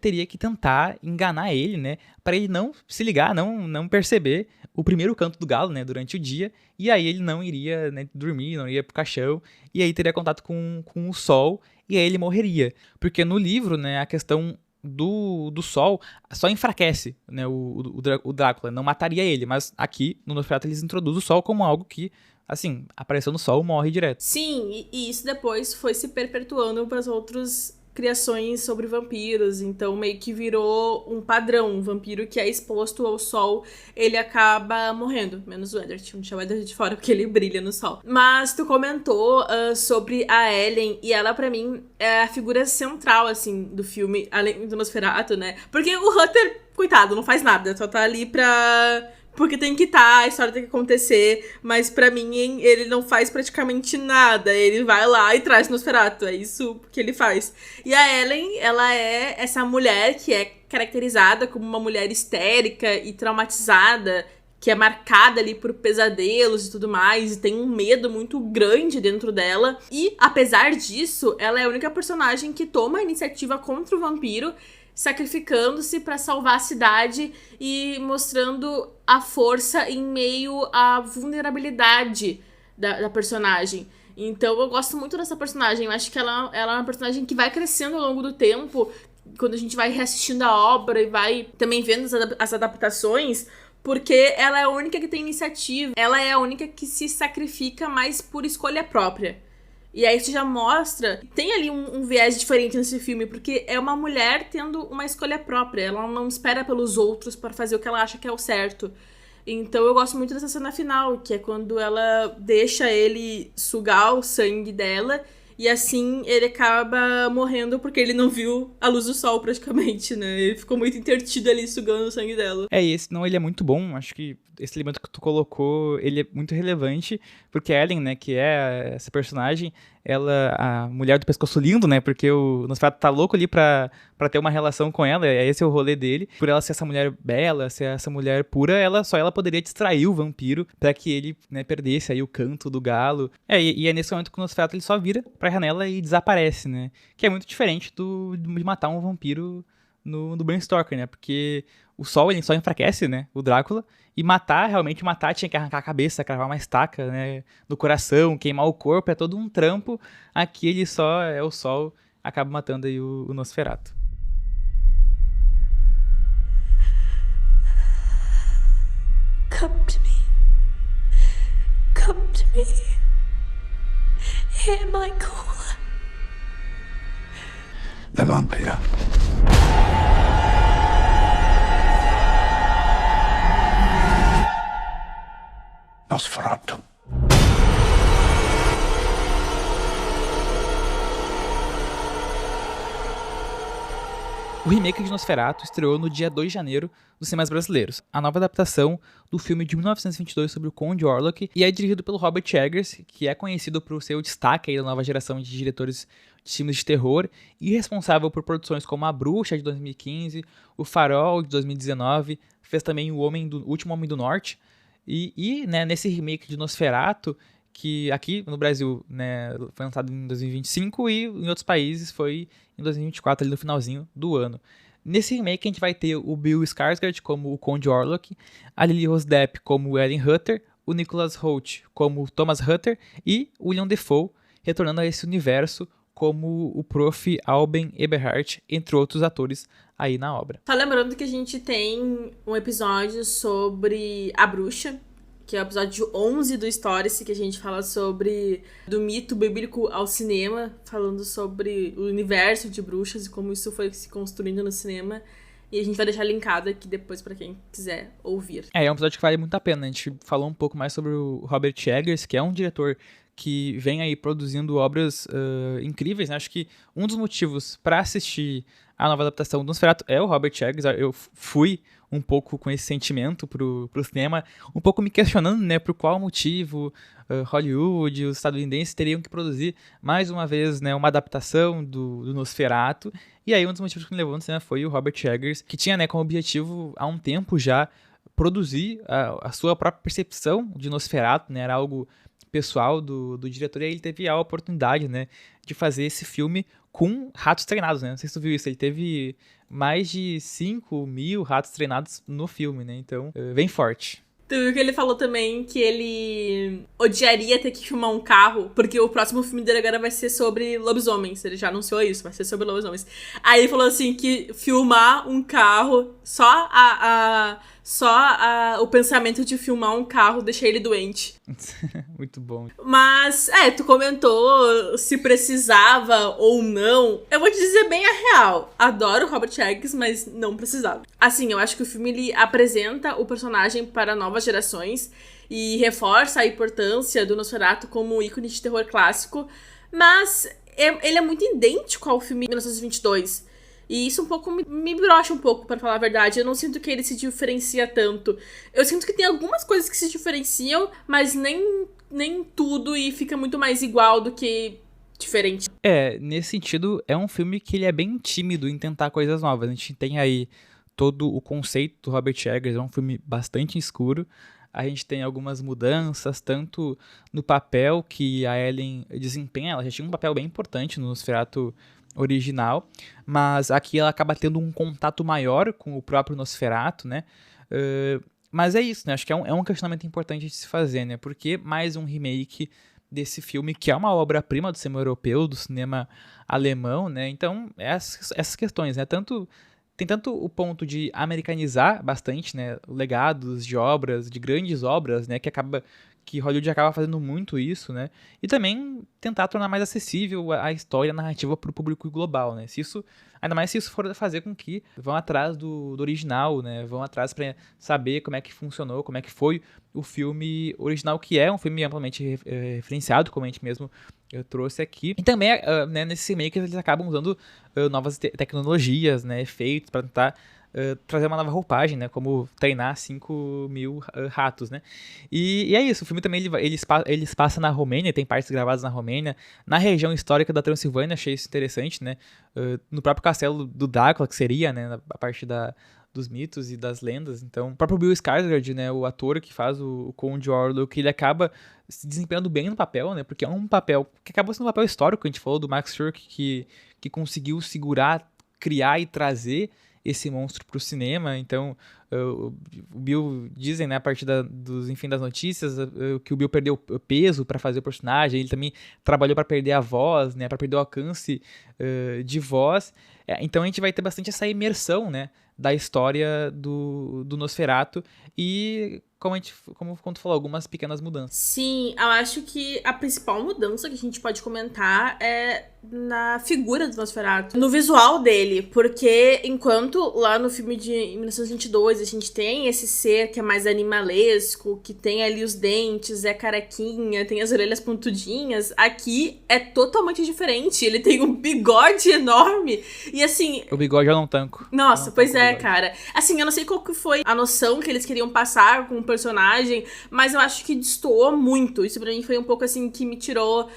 teria que tentar enganar ele, né, para ele não se ligar, não perceber o primeiro canto do galo, né, durante o dia, e aí ele não iria, né, dormir, não iria pro caixão, e aí teria contato com o sol, e aí ele morreria. Porque no livro, né, a questão do sol só enfraquece, né, o Drácula, não mataria ele, mas aqui no Nosferatu eles introduzem o sol como algo que, assim, apareceu no sol, morre direto. Sim, e isso depois foi se perpetuando para as outras criações sobre vampiros, então meio que virou um padrão. Um vampiro que é exposto ao sol, ele acaba morrendo, menos o Eddard, vamos deixar o Eddard de fora porque ele brilha no sol. Mas tu comentou sobre a Ellen, e ela pra mim é a figura central, assim, do filme, além do Nosferatu, né, porque o Hutter, coitado, não faz nada, só tá ali pra porque tem que estar, a história tem que acontecer, mas pra mim ele não faz praticamente nada, ele vai lá e traz Nosferatu, é isso que ele faz. E a Ellen, ela é essa mulher que é caracterizada como uma mulher histérica e traumatizada, que é marcada ali por pesadelos e tudo mais, e tem um medo muito grande dentro dela. E, apesar disso, ela é a única personagem que toma a iniciativa contra o vampiro, sacrificando-se pra salvar a cidade e mostrando a força em meio à vulnerabilidade da personagem. Então, eu gosto muito dessa personagem. Eu acho que ela é uma personagem que vai crescendo ao longo do tempo, quando a gente vai reassistindo a obra e vai também vendo as adaptações, porque ela é a única que tem iniciativa, ela é a única que se sacrifica mais por escolha própria. E aí isso já mostra, tem ali um viés diferente nesse filme, porque é uma mulher tendo uma escolha própria, ela não espera pelos outros para fazer o que ela acha que é o certo. Então eu gosto muito dessa cena final, que é quando ela deixa ele sugar o sangue dela, e assim ele acaba morrendo porque ele não viu a luz do sol praticamente, né? Ele ficou muito intertido ali sugando o sangue dela. E esse não, ele é muito bom, acho que esse elemento que tu colocou, ele é muito relevante, porque a Ellen, né, que é essa personagem, ela, a mulher do pescoço lindo, né, porque o Nosferatu tá louco ali pra ter uma relação com ela, esse é o rolê dele, por ela ser essa mulher bela, ser essa mulher pura, só ela poderia distrair o vampiro pra que ele, né, perdesse aí o canto do galo. E é nesse momento que o Nosferatu ele só vira pra janela e desaparece, né, que é muito diferente de matar um vampiro no Bram Stoker, né, porque o sol ele só enfraquece, né, o Drácula, e realmente matar, tinha que arrancar a cabeça, cravar uma estaca, né, no coração, queimar o corpo, é todo um trampo. Aqui ele só é o sol, acaba matando aí o Nosferatu. Come to me. Come to me. Hear my call. The vampire. Nosferatu. O remake de Nosferatu estreou no dia 2 de janeiro nos cinemas brasileiros. A nova adaptação do filme de 1922 sobre o Conde Orlok e é dirigido pelo Robert Eggers, que é conhecido por ser o destaque aí da nova geração de diretores de filmes de terror e responsável por produções como A Bruxa, de 2015, O Farol, de 2019, fez também O Último Homem do Norte. Né, nesse remake de Nosferatu, que aqui no Brasil, né, foi lançado em 2025 e em outros países foi em 2024, ali no finalzinho do ano. Nesse remake a gente vai ter o Bill Skarsgård como o Conde Orlok, a Lily Rose Depp como o Ellen Hutter, o Nicholas Hoult como o Thomas Hutter e o William Dafoe retornando a esse universo como o Prof. Alben Eberhardt, entre outros atores aí na obra. Tá lembrando que a gente tem um episódio sobre A Bruxa, que é o episódio 11 do Stories, que a gente fala sobre do mito bíblico ao cinema, falando sobre o universo de bruxas e como isso foi se construindo no cinema. E a gente vai deixar linkado aqui depois pra quem quiser ouvir. É um episódio que vale muito a pena. A gente falou um pouco mais sobre o Robert Eggers, que é um diretor que vem aí produzindo obras incríveis, né? Acho que um dos motivos para assistir a nova adaptação do Nosferatu é o Robert Eggers. Eu fui um pouco com esse sentimento pro cinema, um pouco me questionando, né, por qual motivo Hollywood, os estadunidenses teriam que produzir mais uma vez, né, uma adaptação do Nosferatu. E aí um dos motivos que me levou no cinema foi o Robert Eggers, que tinha, né, como objetivo há um tempo já produzir a sua própria percepção de Nosferatu, né, era algo pessoal do diretor, e aí ele teve a oportunidade, né, de fazer esse filme com ratos treinados, né? Não sei se tu viu isso, ele teve mais de 5.000 ratos treinados no filme, né? Então, bem forte. Tu viu que ele falou também que ele odiaria ter que filmar um carro, porque o próximo filme dele agora vai ser sobre lobisomens. Ele já anunciou isso, vai ser sobre lobisomens. Aí ele falou assim que filmar um carro, só o pensamento de filmar um carro deixa ele doente. Muito bom. Mas, tu comentou se precisava ou não. Eu vou te dizer bem a real. Adoro Robert Eggers, mas não precisava. Assim, eu acho que o filme ele apresenta o personagem para novas gerações e reforça a importância do Nosferatu como ícone de terror clássico, mas ele é muito idêntico ao filme de 1922. E isso um pouco me brocha um pouco, pra falar a verdade. Eu não sinto que ele se diferencia tanto. Eu sinto que tem algumas coisas que se diferenciam, mas nem tudo, e fica muito mais igual do que diferente. Nesse sentido, é um filme que ele é bem tímido em tentar coisas novas. A gente tem aí todo o conceito do Robert Eggers, é um filme bastante escuro. A gente tem algumas mudanças, tanto no papel que a Ellen desempenha, ela já tinha um papel bem importante no Nosferatu original, mas aqui ela acaba tendo um contato maior com o próprio Nosferatu, né? Mas é isso, né? Acho que é um questionamento importante de se fazer, né? Por que mais um remake desse filme, que é uma obra-prima do cinema europeu, do cinema alemão, né? Então, essas questões, né? Tem tanto o ponto de americanizar bastante, né, legados de obras, de grandes obras, né, que Hollywood acaba fazendo muito isso, né, e também tentar tornar mais acessível a história, a narrativa para o público global, né, ainda mais se isso for fazer com que vão atrás do original, né, vão atrás para saber como é que funcionou, como é que foi o filme original, que é um filme amplamente referenciado, como a gente mesmo eu trouxe aqui. E também, né, nesses remakes eles acabam usando novas tecnologias, né, efeitos, para tentar trazer uma nova roupagem, né, como treinar 5.000 ratos, né. E é isso, o filme também ele se passa na Romênia, tem partes gravadas na Romênia, na região histórica da Transilvânia, achei isso interessante, né, no próprio castelo do Drácula, que seria, né, a parte dos mitos e das lendas. Então, o próprio Bill Skarsgård, né, o ator que faz o Conde Orlok, ele acaba se desempenhando bem no papel, né, porque é um papel que acabou sendo um papel histórico, a gente falou do Max Schreck, que conseguiu segurar, criar e trazer esse monstro pro cinema. Então, o Bill, dizem, né, a partir das notícias, que o Bill perdeu peso para fazer o personagem, ele também trabalhou para perder a voz, né, para perder o alcance de voz. Então a gente vai ter bastante essa imersão, né, da história do Nosferatu e, como tu falou, algumas pequenas mudanças. Sim, eu acho que a principal mudança que a gente pode comentar é na figura do Nosferatu, no visual dele, porque enquanto lá no filme de 1922 a gente tem esse ser que é mais animalesco, que tem ali os dentes, é carequinha, tem as orelhas pontudinhas, aqui é totalmente diferente, ele tem um bigode enorme, e assim... O bigode eu não tanco. Nossa, pois é, cara. Assim, eu não sei qual que foi a noção que eles queriam passar com o personagem, mas eu acho que destoou muito. Isso pra mim foi um pouco, assim, que me tirou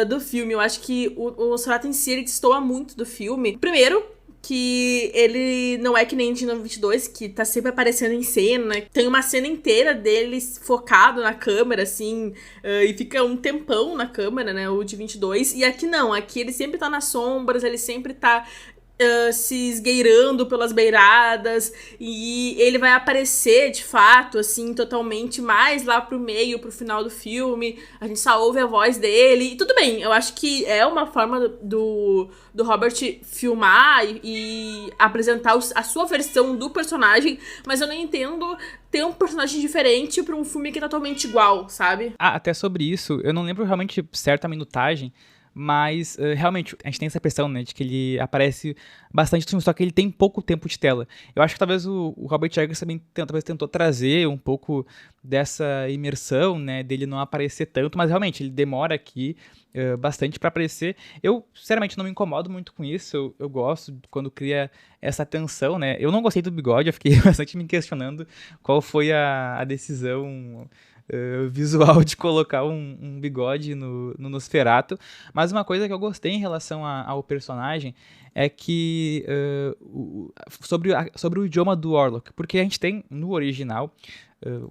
do filme. Eu acho que o Nosferatu em si, ele destoa muito do filme. Primeiro, que ele não é que nem de 22, que tá sempre aparecendo em cena. Tem uma cena inteira dele focado na câmera, assim, e fica um tempão na câmera, né, o de 22. E aqui não, aqui ele sempre tá nas sombras, ele sempre tá... se esgueirando pelas beiradas, e ele vai aparecer de fato, assim, totalmente mais lá pro meio, pro final do filme. A gente só ouve a voz dele, e tudo bem, eu acho que é uma forma do Robert filmar e apresentar a sua versão do personagem, mas eu não entendo ter um personagem diferente pra um filme que é totalmente igual, sabe? Até sobre isso, eu não lembro realmente certa minutagem, mas realmente a gente tem essa impressão, né, de que ele aparece bastante no filme, só que ele tem pouco tempo de tela. Eu acho que talvez o Robert Eggers também tentou trazer um pouco dessa imersão, né, dele não aparecer tanto, mas realmente ele demora aqui bastante para aparecer. Eu, sinceramente, não me incomodo muito com isso, eu gosto quando cria essa tensão, né. Eu não gostei do bigode, eu fiquei bastante me questionando qual foi a decisão visual de colocar um bigode no Nosferatu, mas uma coisa que eu gostei em relação ao personagem é que sobre o idioma do Orlok, porque a gente tem no original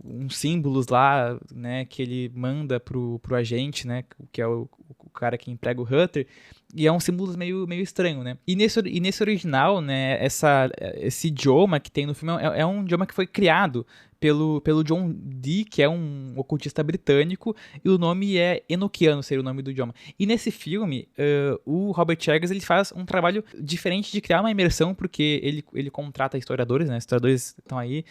uns símbolos lá, né, que ele manda pro agente, né, que é o cara que emprega o Hutter, e é um símbolo meio estranho, né? E nesse original, né, esse idioma que tem no filme é um idioma que foi criado pelo John Dee, que é um ocultista britânico, e o nome é Enochiano, seria o nome do idioma. E nesse filme, o Robert Eggers, ele faz um trabalho diferente de criar uma imersão, porque ele contrata historiadores, né? Historiadores estão aí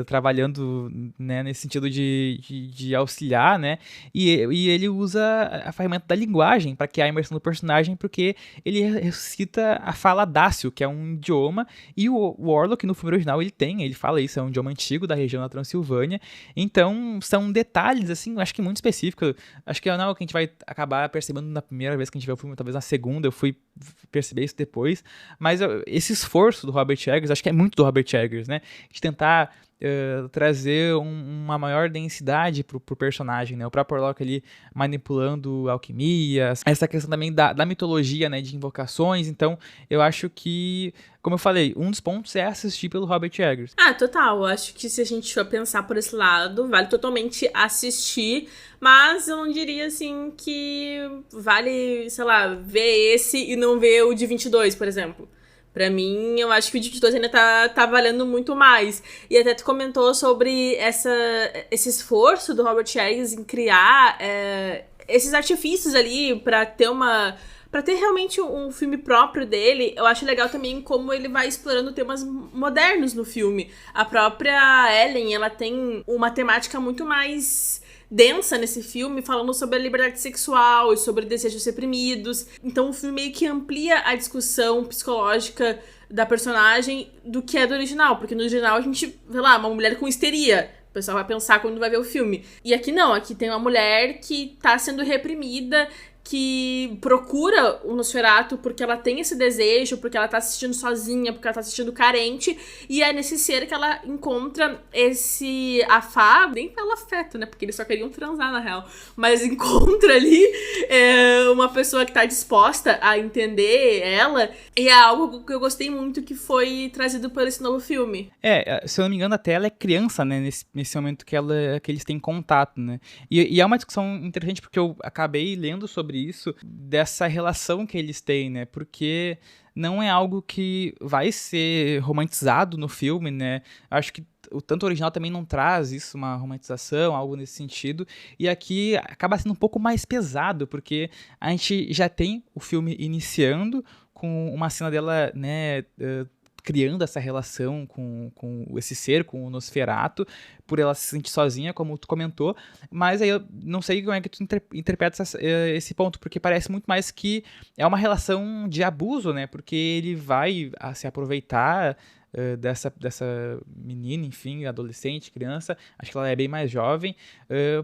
trabalhando, né, nesse sentido de auxiliar, né? E ele usa a ferramenta da linguagem para criar a imersão do personagem, porque ele ressuscita a fala dácio, que é um idioma, e o Orlok, no filme original, ele fala isso, é um idioma antigo da região da Transilvânia. Então, são detalhes, assim, acho que muito específicos. Acho que é algo que a gente vai acabar percebendo na primeira vez que a gente vê o filme, talvez na segunda, eu fui perceber isso depois. Mas esse esforço do Robert Eggers, acho que é muito do Robert Eggers, né? De tentar trazer uma maior densidade pro personagem, né? O próprio Orlok ali manipulando alquimias, essa questão também da mitologia, né? De invocações. Então, eu acho que, como eu falei, um dos pontos é assistir pelo Robert Eggers. Total. Eu acho que se a gente for pensar por esse lado, vale totalmente assistir, mas eu não diria, assim, que vale, sei lá, ver esse e não ver o de 22, por exemplo. Pra mim, eu acho que o de 22 ainda tá valendo muito mais. E até tu comentou sobre esse esforço do Robert Eggers em criar esses artifícios ali pra ter realmente um filme próprio dele. Eu acho legal também como ele vai explorando temas modernos no filme. A própria Ellen, ela tem uma temática muito mais densa nesse filme, falando sobre a liberdade sexual e sobre desejos reprimidos. Então o filme meio que amplia a discussão psicológica da personagem do que é do original, porque no original a gente vê lá uma mulher com histeria. O pessoal vai pensar quando vai ver o filme. E aqui não, aqui tem uma mulher que tá sendo reprimida, que procura o Nosferatu porque ela tem esse desejo, porque ela tá se sentindo sozinha, porque ela tá se sentindo carente, e é nesse ser que ela encontra esse afago, nem pelo afeto, né, porque eles só queriam transar na real, mas encontra ali uma pessoa que tá disposta a entender ela, e é algo que eu gostei muito que foi trazido por esse novo filme. Se eu não me engano, até ela é criança, né, nesse momento que eles têm contato, né, e é uma discussão interessante porque eu acabei lendo sobre isso, dessa relação que eles têm, né? Porque não é algo que vai ser romantizado no filme, né? Acho que o tanto original também não traz isso, uma romantização, algo nesse sentido. E aqui acaba sendo um pouco mais pesado, porque a gente já tem o filme iniciando com uma cena dela, né, criando essa relação com esse ser, com o Nosferatu, por ela se sentir sozinha, como tu comentou, mas aí eu não sei como é que tu interpreta esse ponto, porque parece muito mais que é uma relação de abuso, né, porque ele vai se aproveitar dessa menina, enfim, adolescente, criança, acho que ela é bem mais jovem,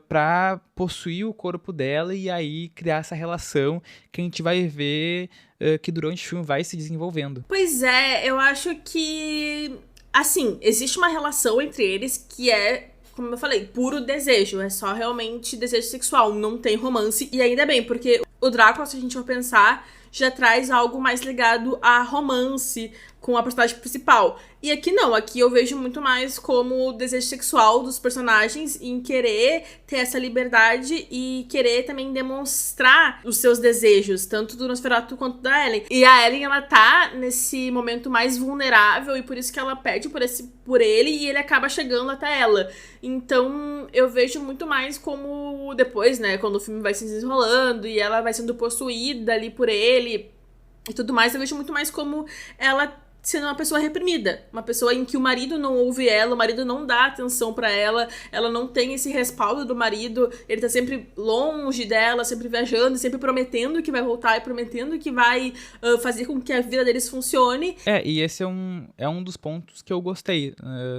pra possuir o corpo dela e aí criar essa relação que a gente vai ver que durante o filme vai se desenvolvendo. Pois é, eu acho que, assim, existe uma relação entre eles que é, como eu falei, puro desejo, é só realmente desejo sexual, não tem romance, e ainda bem, porque o Drácula, se a gente for pensar, já traz algo mais ligado a romance com a personagem principal. E aqui não, aqui eu vejo muito mais como o desejo sexual dos personagens em querer ter essa liberdade e querer também demonstrar os seus desejos, tanto do Nosferatu quanto da Ellen. E a Ellen, ela tá nesse momento mais vulnerável e por isso que ela pede por ele e ele acaba chegando até ela. Então, eu vejo muito mais como depois, né, quando o filme vai se desenrolando e ela vai sendo possuída ali por ele e tudo mais, eu vejo muito mais como ela sendo uma pessoa reprimida, uma pessoa em que o marido não ouve ela, o marido não dá atenção pra ela não tem esse respaldo do marido, ele tá sempre longe dela, sempre viajando, sempre prometendo que vai voltar e prometendo que vai fazer com que a vida deles funcione. E esse é um dos pontos que eu gostei,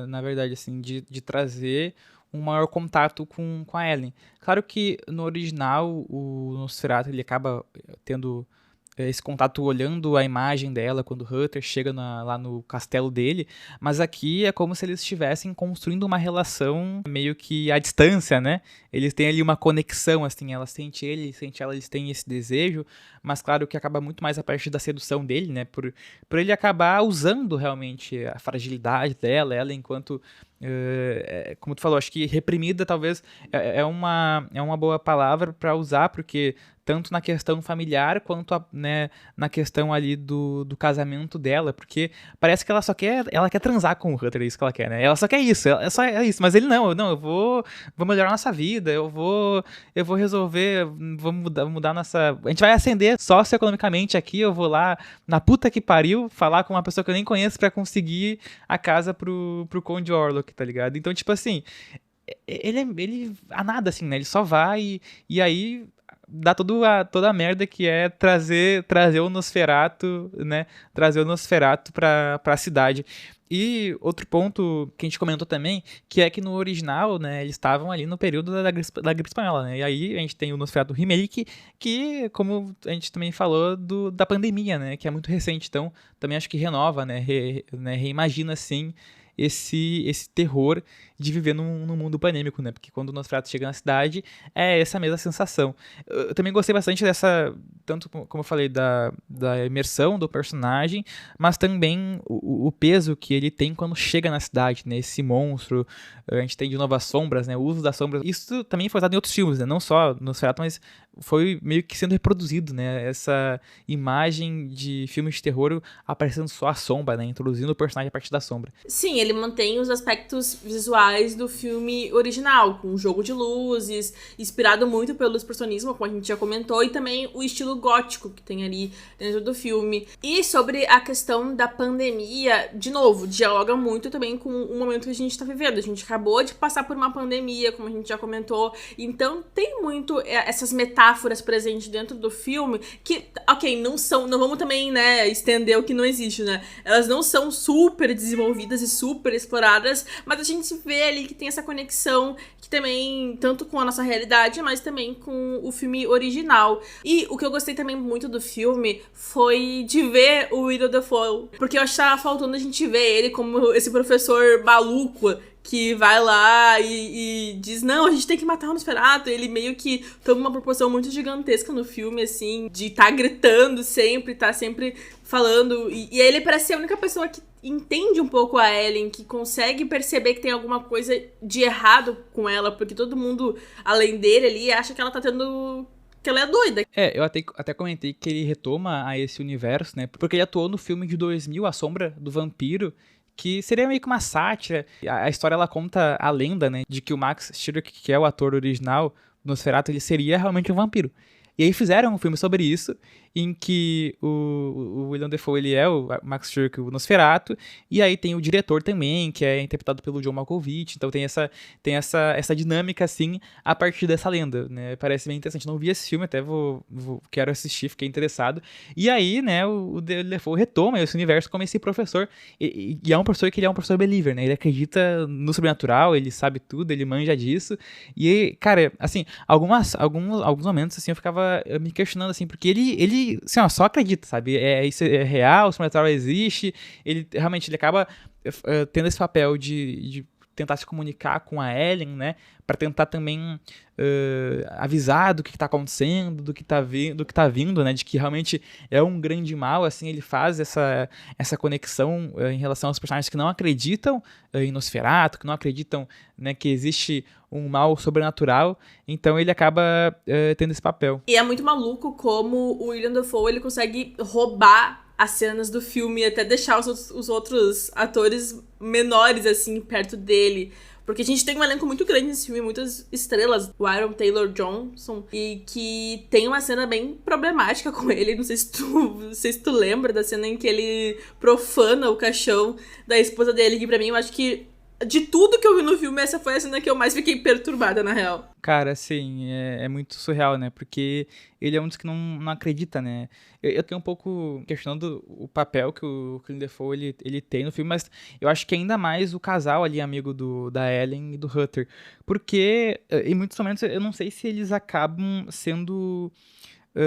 na verdade, assim, de trazer um maior contato com a Ellen. Claro que no original o Nosferatu ele acaba tendo esse contato olhando a imagem dela quando o Hutter chega lá no castelo dele, mas aqui é como se eles estivessem construindo uma relação meio que à distância, né? Eles têm ali uma conexão, assim, ela sente ele sente ela, eles têm esse desejo, mas claro que acaba muito mais a parte da sedução dele, né? Por ele acabar usando realmente a fragilidade dela, ela enquanto como tu falou, acho que reprimida talvez é uma boa palavra para usar, porque tanto na questão familiar quanto né, na questão ali do casamento dela, porque parece que ela quer transar com o Hutter, é isso que ela quer, né? Ela só quer isso, é isso, mas ele não, eu vou melhorar nossa vida, eu vou resolver, vou mudar nossa... A gente vai ascender socioeconomicamente aqui, eu vou lá na puta que pariu, falar com uma pessoa que eu nem conheço pra conseguir a casa pro Conde Orlok, tá ligado? Então, tipo assim, ele a nada, assim, né? Ele só vai e aí dá toda a merda que é trazer o Nosferatu, né? Trazer o Nosferatu pra cidade. E outro ponto que a gente comentou também, que é que no original, né, eles estavam ali no período da gripe espanhola, né? E aí a gente tem o Nosferatu Remake, que, como a gente também falou, da pandemia, né? Que é muito recente, então também acho que renova, né? Reimagina, assim, esse terror de viver num mundo pandêmico, né? Porque quando o Nosferatu chega na cidade, é essa mesma sensação. Eu também gostei bastante dessa, tanto como eu falei, da imersão do personagem, mas também o peso que ele tem quando chega na cidade, né? Esse monstro, a gente tem de novo as sombras, né? O uso das sombras. Isso também foi usado em outros filmes, né? Não só no Nosferatu, mas foi meio que sendo reproduzido, né? Essa imagem de filmes de terror aparecendo só a sombra, né? Introduzindo o personagem a partir da sombra. Sim, ele mantém os aspectos visuais do filme original, com um jogo de luzes, inspirado muito pelo expressionismo, como a gente já comentou, e também o estilo gótico que tem ali dentro do filme. E sobre a questão da pandemia, de novo, dialoga muito também com o momento que a gente tá vivendo. A gente acabou de passar por uma pandemia, como a gente já comentou, então tem muito essas metáforas presentes dentro do filme que, ok, não vamos também, né, estender o que não existe, né? Elas não são super desenvolvidas e super exploradas, mas a gente vê ali que tem essa conexão que também, tanto com a nossa realidade, mas também com o filme original. E o que eu gostei também muito do filme foi de ver o Willem Dafoe, porque eu acho que tava faltando a gente ver ele como esse professor maluco que vai lá e diz, não, a gente tem que matar o Nosferatu. Ele meio que toma uma proporção muito gigantesca no filme, assim, de tá gritando sempre, tá sempre falando. E ele parece ser a única pessoa que entende um pouco a Ellen, que consegue perceber que tem alguma coisa de errado com ela, porque todo mundo, além dele ali, acha que ela tá tendo... que ela é doida. Eu até comentei que ele retoma a esse universo, né? Porque ele atuou no filme de 2000, A Sombra do Vampiro, que seria meio que uma sátira. A história, ela conta a lenda, né? De que o Max Schreck, que é o ator original do Nosferatu, ele seria realmente um vampiro. E aí fizeram um filme sobre isso, em que o Willem Dafoe, ele é o Max Schreck, o Nosferatu, e aí tem o diretor também, que é interpretado pelo John Malkovich, então tem essa dinâmica, assim, a partir dessa lenda, né? Parece bem interessante. Não vi esse filme, até quero assistir, fiquei interessado. E aí, né, o Dafoe retoma esse universo como esse professor, e é um professor que ele é um professor believer, né? Ele acredita no sobrenatural, ele sabe tudo, ele manja disso, e, cara, assim, alguns momentos, assim, eu ficava me questionando, assim, porque ele assim, ó, só acredita, sabe? Isso é real, o sobrenatural existe. Ele realmente acaba tendo esse papel de tentar se comunicar com a Ellen, né? Pra tentar também avisar do que tá acontecendo, do que tá vindo, né? De que realmente é um grande mal, assim. Ele faz essa conexão em relação aos personagens que não acreditam em Nosferatu, que não acreditam, né, que existe um mal sobrenatural. Então ele acaba tendo esse papel. E é muito maluco como o Willem Dafoe, ele consegue roubar as cenas do filme e até deixar os outros atores menores, assim, perto dele. Porque a gente tem um elenco muito grande nesse filme, muitas estrelas. O Aaron Taylor-Johnson, e que tem uma cena bem problemática com ele. Não sei se tu lembra da cena em que ele profana o caixão da esposa dele, que pra mim eu acho que de tudo que eu vi no filme, essa foi a cena que eu mais fiquei perturbada, na real. Cara, assim, é muito surreal, né? Porque ele é um dos que não acredita, né? Eu tenho um pouco questionando o papel que o Willem Dafoe ele tem no filme, mas eu acho que ainda mais o casal ali, amigo da Ellen e do Hutter. Porque, em muitos momentos, eu não sei se eles acabam sendo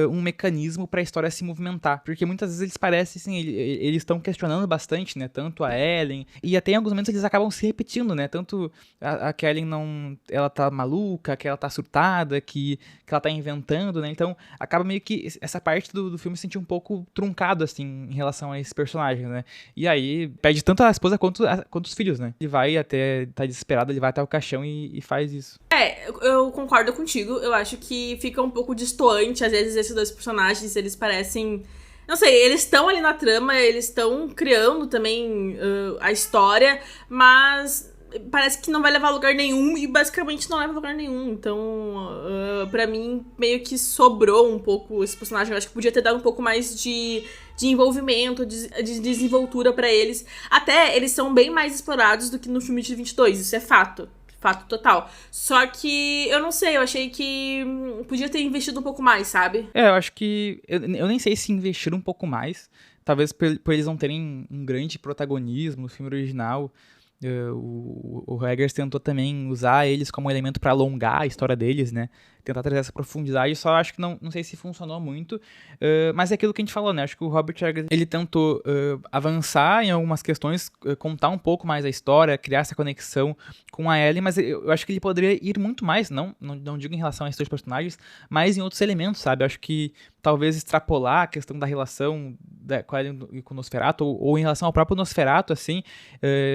um mecanismo para a história se movimentar, porque muitas vezes eles parecem, assim, eles estão questionando bastante, né, tanto a Ellen, e até em alguns momentos eles acabam se repetindo, né, tanto a Ellen ela tá maluca, que ela tá surtada, que ela tá inventando, né, então acaba meio que essa parte do filme se sentir um pouco truncado, assim, em relação a esses personagens, né, e aí pede tanto a esposa quanto os filhos, né, ele vai até, tá desesperado, ele vai até o caixão e faz isso. Eu concordo contigo, eu acho que fica um pouco distoante, às vezes esses dois personagens, eles parecem... Não sei, eles estão ali na trama, eles estão criando também a história, mas parece que não vai levar a lugar nenhum, e basicamente não leva a lugar nenhum. Então, pra mim, meio que sobrou um pouco esse personagem. Eu acho que podia ter dado um pouco mais de envolvimento, de desenvoltura pra eles. Até, eles são bem mais explorados do que no filme de 22, isso é fato. Fato total. Só que, eu não sei, eu achei que podia ter investido um pouco mais, sabe? Eu acho que... Eu nem sei se investiram um pouco mais. Talvez por eles não terem um grande protagonismo no filme original. O Eggers tentou também usar eles como elemento pra alongar a história deles, né? Tentar trazer essa profundidade, só acho que não sei se funcionou muito, mas é aquilo que a gente falou, né? Acho que o Robert Eggers, ele tentou avançar em algumas questões, contar um pouco mais a história, criar essa conexão com a Ellie, mas eu acho que ele poderia ir muito mais, não digo em relação a esses dois personagens, mas em outros elementos, sabe? Eu acho que talvez extrapolar a questão da relação com a Ellie e com o Nosferatu, ou em relação ao próprio Nosferatu, assim,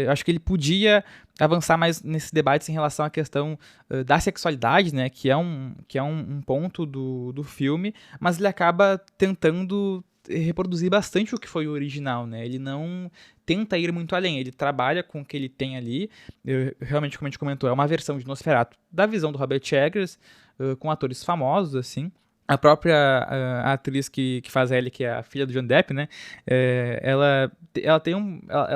eu acho que ele podia avançar mais nesses debates em relação à questão da sexualidade, né, que é um ponto do filme, mas ele acaba tentando reproduzir bastante o que foi o original, né, ele não tenta ir muito além, ele trabalha com o que ele tem ali, realmente, como a gente comentou, é uma versão de Nosferatu da visão do Robert Eggers, com atores famosos, assim. A própria a atriz que faz a Ellie, que é a filha do Johnny Depp, né? Ela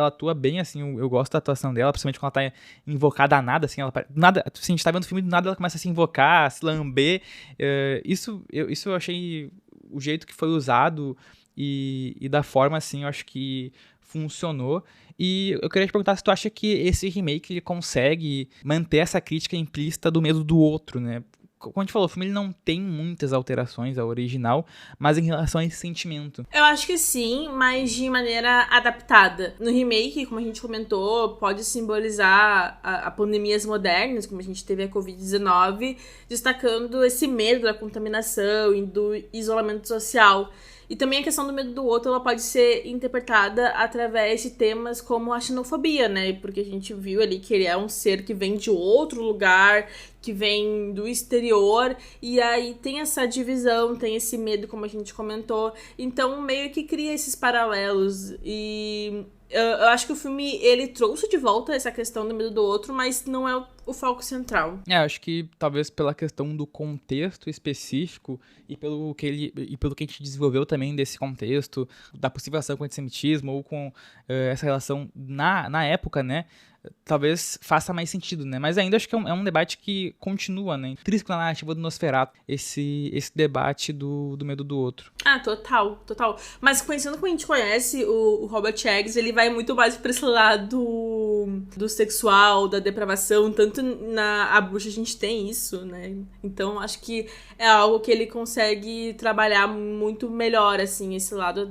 atua bem, assim, eu gosto da atuação dela, principalmente quando ela tá invocada a nada, assim, nada, assim, a gente tá vendo o filme, do nada ela começa a se invocar, a se lamber. Isso eu achei o jeito que foi usado e da forma, assim, eu acho que funcionou. E eu queria te perguntar se tu acha que esse remake ele consegue manter essa crítica implícita do medo do outro, né? Como a gente falou, o filme ele não tem muitas alterações ao original, mas em relação a esse sentimento. Eu acho que sim, mas de maneira adaptada. No remake, como a gente comentou, pode simbolizar a pandemias modernas, como a gente teve a Covid-19, destacando esse medo da contaminação e do isolamento social. E também a questão do medo do outro, ela pode ser interpretada através de temas como a xenofobia, né? Porque a gente viu ali que ele é um ser que vem de outro lugar, que vem do exterior, e aí tem essa divisão, tem esse medo, como a gente comentou. Então, meio que cria esses paralelos. E eu acho que o filme, ele trouxe de volta essa questão do medo do outro, mas não é o foco central. Acho que talvez pela questão do contexto específico e pelo que a gente desenvolveu também desse contexto, da possível ação com o antissemitismo ou com essa relação na época, né? Talvez faça mais sentido, né? Mas ainda acho que é um debate que continua, né? Intrínseco na narrativa do Nosferatu, esse debate do medo do outro. Total. Mas conhecendo como a gente conhece o Robert Eggers, ele vai muito mais pra esse lado do sexual, da depravação. Tanto na A Bruxa a gente tem isso, né? Então acho que é algo que ele consegue trabalhar muito melhor, assim, esse lado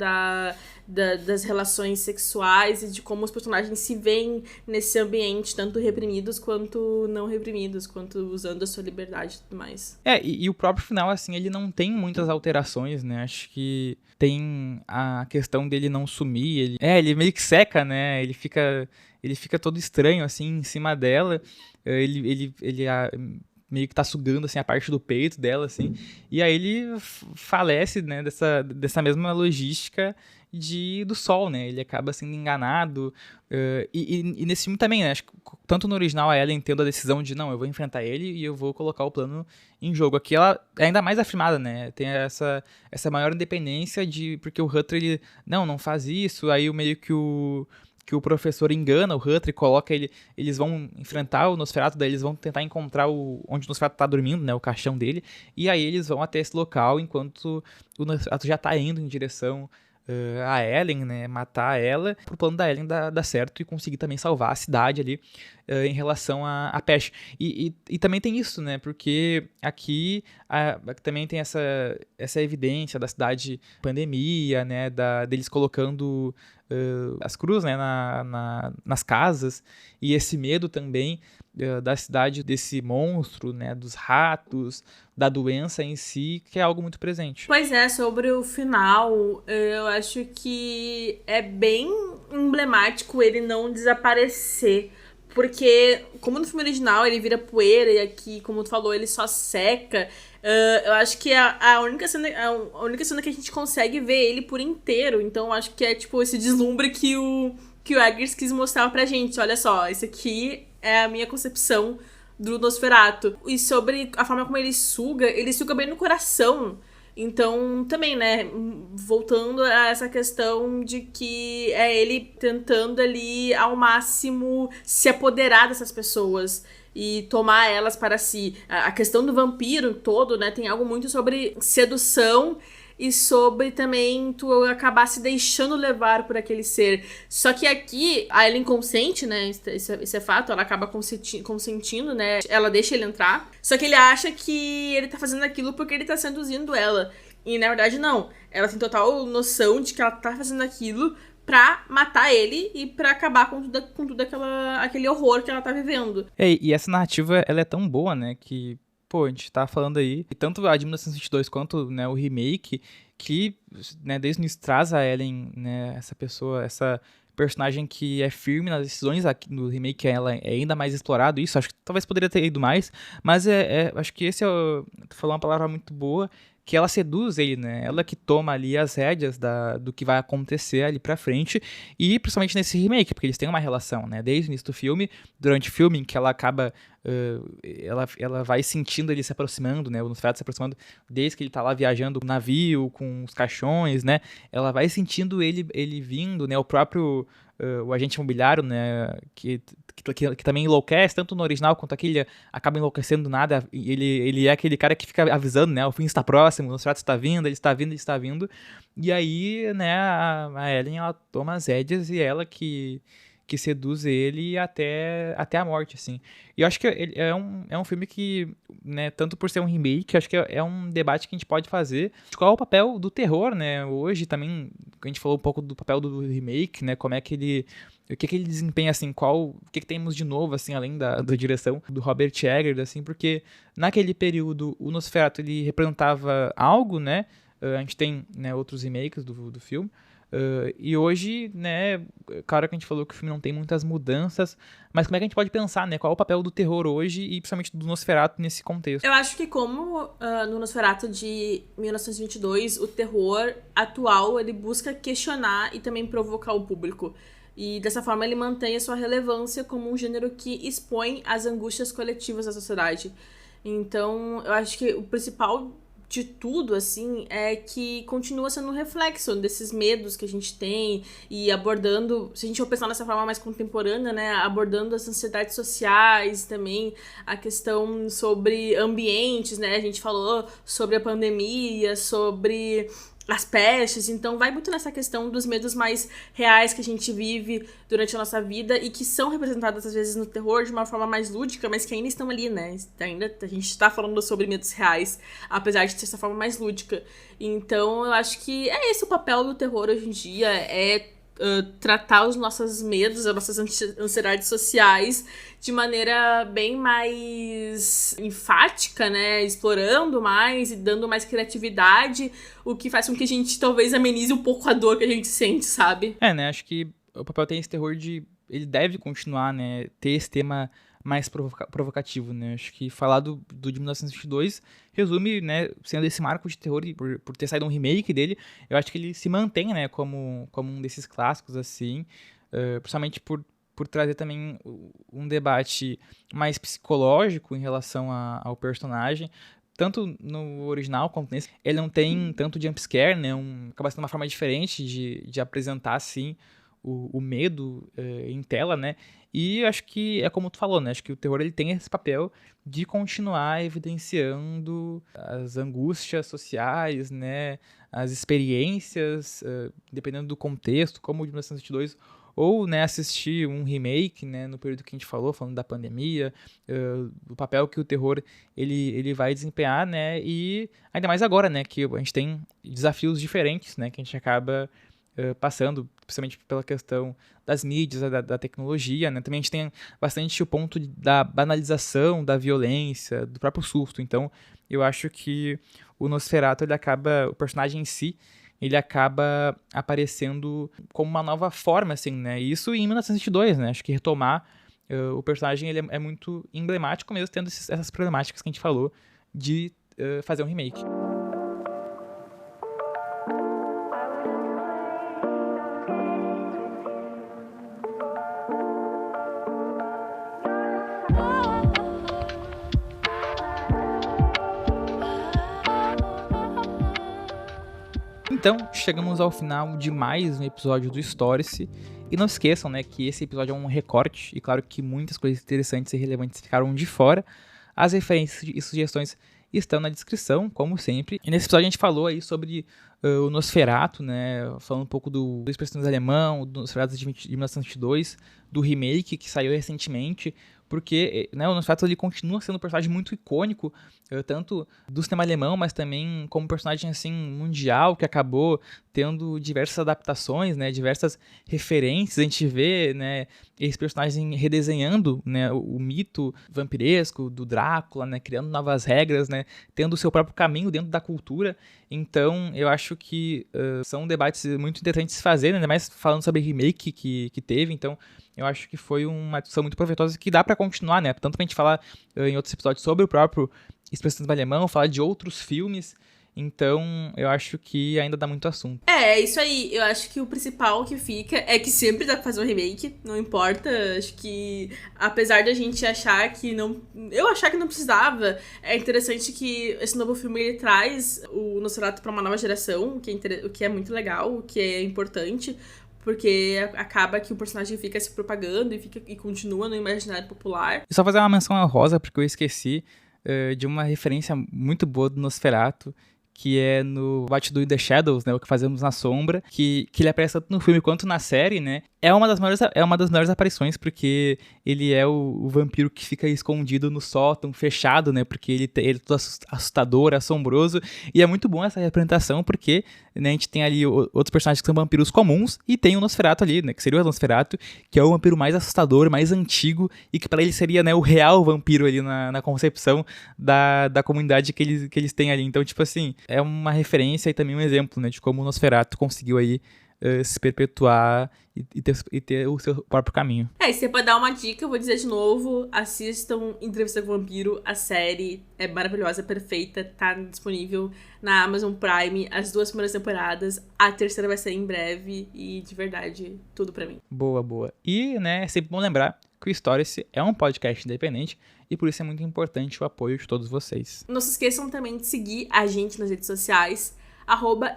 das relações sexuais e de como os personagens se veem nesse ambiente, tanto reprimidos quanto não reprimidos, quanto usando a sua liberdade e tudo mais. E o próprio final, assim, ele não tem muitas alterações, né? Acho que tem a questão dele não sumir, ele meio que seca, né? Ele fica todo estranho, assim, em cima dela, ele meio que tá sugando, assim, a parte do peito dela, assim, e aí ele falece, né, dessa mesma logística do sol, né, ele acaba sendo enganado, e nesse filme também, né, acho que tanto no original a Ellen tendo a decisão de, não, eu vou enfrentar ele e eu vou colocar o plano em jogo, aqui ela é ainda mais afirmada, né, tem essa maior independência porque o Hutter, ele, não faz isso, aí meio que o professor engana o Hutter e coloca eles vão enfrentar o Nosferatu, daí eles vão tentar encontrar onde o Nosferatu tá dormindo, né, o caixão dele, e aí eles vão até esse local enquanto o Nosferatu já tá indo em direção a Ellen, né, matar ela, pro plano da Ellen dar certo e conseguir também salvar a cidade ali em relação à peste. E também tem isso, né, porque aqui também tem essa evidência da cidade pandemia, né, deles colocando as cruzes, né, nas casas, e esse medo também da cidade desse monstro, né, dos ratos, da doença em si, que é algo muito presente. Pois é, sobre o final, eu acho que é bem emblemático ele não desaparecer, porque como no filme original ele vira poeira e aqui, como tu falou, ele só seca. Eu acho que a única cena que a gente consegue ver ele por inteiro, então eu acho que é tipo esse deslumbre que o Eggers quis mostrar pra gente. Olha só, esse aqui é a minha concepção do Nosferatu. E sobre a forma como ele suga bem no coração. Então, também, né, voltando a essa questão de que é ele tentando ali ao máximo se apoderar dessas pessoas. e tomar elas para si. A questão do vampiro todo, né, tem algo muito sobre sedução e sobre também tu acabar se deixando levar por aquele ser. Só que aqui, a Ellen consente, né, isso é fato, ela acaba consentindo, né, ela deixa ele entrar, só que ele acha que ele tá fazendo aquilo porque ele tá seduzindo ela. E na verdade não, ela tem total noção de que ela tá fazendo aquilo pra matar ele e pra acabar com tudo aquele horror que ela tá vivendo. E essa narrativa, ela é tão boa, né, que, pô, a gente tá falando aí, e tanto a de 1922 quanto, né, o remake, que, né, desde o início traz a Ellen, né, essa personagem que é firme nas decisões. Aqui no remake ela é ainda mais explorado isso, acho que talvez poderia ter ido mais, mas acho que tu falou uma palavra muito boa, que ela seduz ele, né? Ela que toma ali as rédeas do que vai acontecer ali pra frente, e principalmente nesse remake, porque eles têm uma relação, né? Desde o início do filme, durante o filme, em que ela acaba, ela vai sentindo ele se aproximando, né? O Nosferatu se aproximando, desde que ele tá lá viajando no navio, com os caixões, né? Ela vai sentindo ele vindo, né? O próprio o agente imobiliário, né, que também enlouquece, tanto no original quanto aqui, ele acaba enlouquecendo do nada, e ele é aquele cara que fica avisando, né, o fim está próximo, o Nosferatu está vindo, ele está vindo, e aí, né, a Ellen, ela toma as rédeas e ela que seduz ele até a morte, assim. E eu acho que é um filme que, né, tanto por ser um remake, acho que é um debate que a gente pode fazer de qual é o papel do terror, né, hoje também, a gente falou um pouco do papel do remake, né, como é que o que ele desempenha, assim, o que temos de novo, assim, além da direção do Robert Eggers, assim, porque naquele período o Nosferatu, ele representava algo, né, a gente tem, né, outros remakes do filme, e hoje, né, claro que a gente falou que o filme não tem muitas mudanças, mas como é que a gente pode pensar, né, qual é o papel do terror hoje e principalmente do Nosferatu nesse contexto? Eu acho que como no Nosferatu de 1922, o terror atual, ele busca questionar e também provocar o público. E dessa forma ele mantém a sua relevância como um gênero que expõe as angústias coletivas da sociedade. Então, eu acho que o principal de tudo, assim, é que continua sendo um reflexo desses medos que a gente tem e abordando, se a gente for pensar nessa forma mais contemporânea, né, abordando as ansiedades sociais também, a questão sobre ambientes, né, a gente falou sobre a pandemia, sobre as pestes, então vai muito nessa questão dos medos mais reais que a gente vive durante a nossa vida e que são representados às vezes no terror de uma forma mais lúdica, mas que ainda estão ali, né? Ainda a gente está falando sobre medos reais, apesar de ter essa forma mais lúdica. Então eu acho que é esse o papel do terror hoje em dia, tratar os nossos medos, as nossas ansiedades sociais de maneira bem mais enfática, né? Explorando mais e dando mais criatividade, o que faz com que a gente talvez amenize um pouco a dor que a gente sente, sabe? Né? Acho que o papel tem esse terror ele deve continuar, né? Ter esse tema mais provocativo, né? Acho que falar do de 1922 resume, né, sendo esse marco de terror, e por ter saído um remake dele, eu acho que ele se mantém, né, como um desses clássicos, assim, principalmente por trazer também um debate mais psicológico em relação ao personagem, tanto no original quanto nesse. Ele não tem tanto jumpscare, né, acaba sendo uma forma diferente de apresentar, assim, o medo em tela, né? E acho que é como tu falou, né? Acho que o terror ele tem esse papel de continuar evidenciando as angústias sociais, né? As experiências, dependendo do contexto, como o de 1922, ou, né, assistir um remake, né, no período que a gente falando da pandemia, o papel que o terror ele vai desempenhar, né? E ainda mais agora, né? Que a gente tem desafios diferentes, né? Que a gente acaba passando, principalmente pela questão das mídias, da tecnologia, né? Também a gente tem bastante o ponto da banalização da violência, do próprio susto. Então, eu acho que o Nosferatu, o personagem em si, ele acaba aparecendo como uma nova forma, assim, né? Isso em 1922, né? Acho que retomar o personagem, ele é muito emblemático mesmo, tendo essas problemáticas que a gente falou de fazer um remake. Então, chegamos ao final de mais um episódio do Stories. E não se esqueçam, né, que esse episódio é um recorte, e claro que muitas coisas interessantes e relevantes ficaram de fora. As referências e sugestões estão na descrição, como sempre. E nesse episódio a gente falou aí sobre o Nosferatu, né, falando um pouco do expressionismo alemão, do Nosferatu de 1922, do remake que saiu recentemente, porque, né, o Nosferatu ele continua sendo um personagem muito icônico, tanto do cinema alemão, mas também como personagem assim mundial, que acabou tendo diversas adaptações, né, diversas referências. A gente vê, né, esse personagem redesenhando, né, o mito vampiresco do Drácula, né, criando novas regras, né, tendo o seu próprio caminho dentro da cultura. Então, eu acho que são debates muito interessantes de se fazer, né, ainda mais falando sobre remake que teve. Então, eu acho que foi uma discussão muito proveitosa que dá pra continuar, né? Tanto pra gente falar em outros episódios sobre o próprio expressionismo alemão, falar de outros filmes. Então, eu acho que ainda dá muito assunto. É isso aí. Eu acho que o principal que fica é que sempre dá pra fazer um remake, não importa. Acho que, apesar da gente achar que não... Eu achar que não precisava, é interessante que esse novo filme, ele traz o Nosferatu pra uma nova geração, o que é muito legal, o que é importante, porque acaba que o personagem fica se propagando e continua no imaginário popular. E só fazer uma menção honrosa, porque eu esqueci de uma referência muito boa do Nosferatu, que é no What Do in the Shadows, né, o que fazemos na sombra, que ele aparece tanto no filme quanto na série, né, é uma das maiores aparições, porque ele é o vampiro que fica escondido no sótão, fechado, né, porque ele é todo assustador, assombroso, e é muito bom essa representação, porque, né, a gente tem ali outros personagens que são vampiros comuns, e tem o Nosferatu ali, né, que seria o Nosferatu, que é o vampiro mais assustador, mais antigo, e que pra ele seria, né, o real vampiro ali na concepção da comunidade que eles têm ali. Então, tipo assim, é uma referência e também um exemplo, né, de como o Nosferatu conseguiu aí se perpetuar e ter o seu próprio caminho. E se pra dar uma dica, eu vou dizer de novo, assistam Entrevista com o Vampiro, a série é maravilhosa, perfeita, tá disponível na Amazon Prime, as 2 primeiras temporadas, a 3ª vai sair em breve e, de verdade, tudo pra mim. Boa. E, né, é sempre bom lembrar que o Stories é um podcast independente e por isso é muito importante o apoio de todos vocês. Não se esqueçam também de seguir a gente nas redes sociais,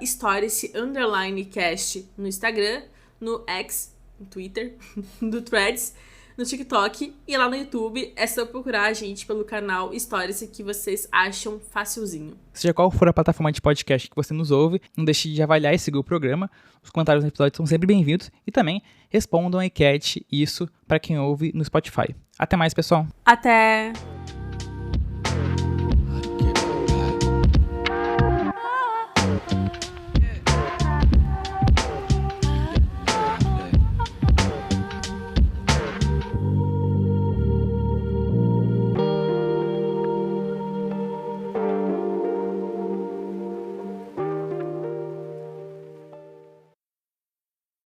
@stories_cast no Instagram, no X, no Twitter, no Threads, no TikTok e lá no YouTube. É só procurar a gente pelo canal Stories que vocês acham facilzinho. Seja qual for a plataforma de podcast que você nos ouve, não deixe de avaliar e seguir o programa. Os comentários no episódio são sempre bem-vindos e também respondam a enquete, isso para quem ouve no Spotify. Até mais, pessoal! Até!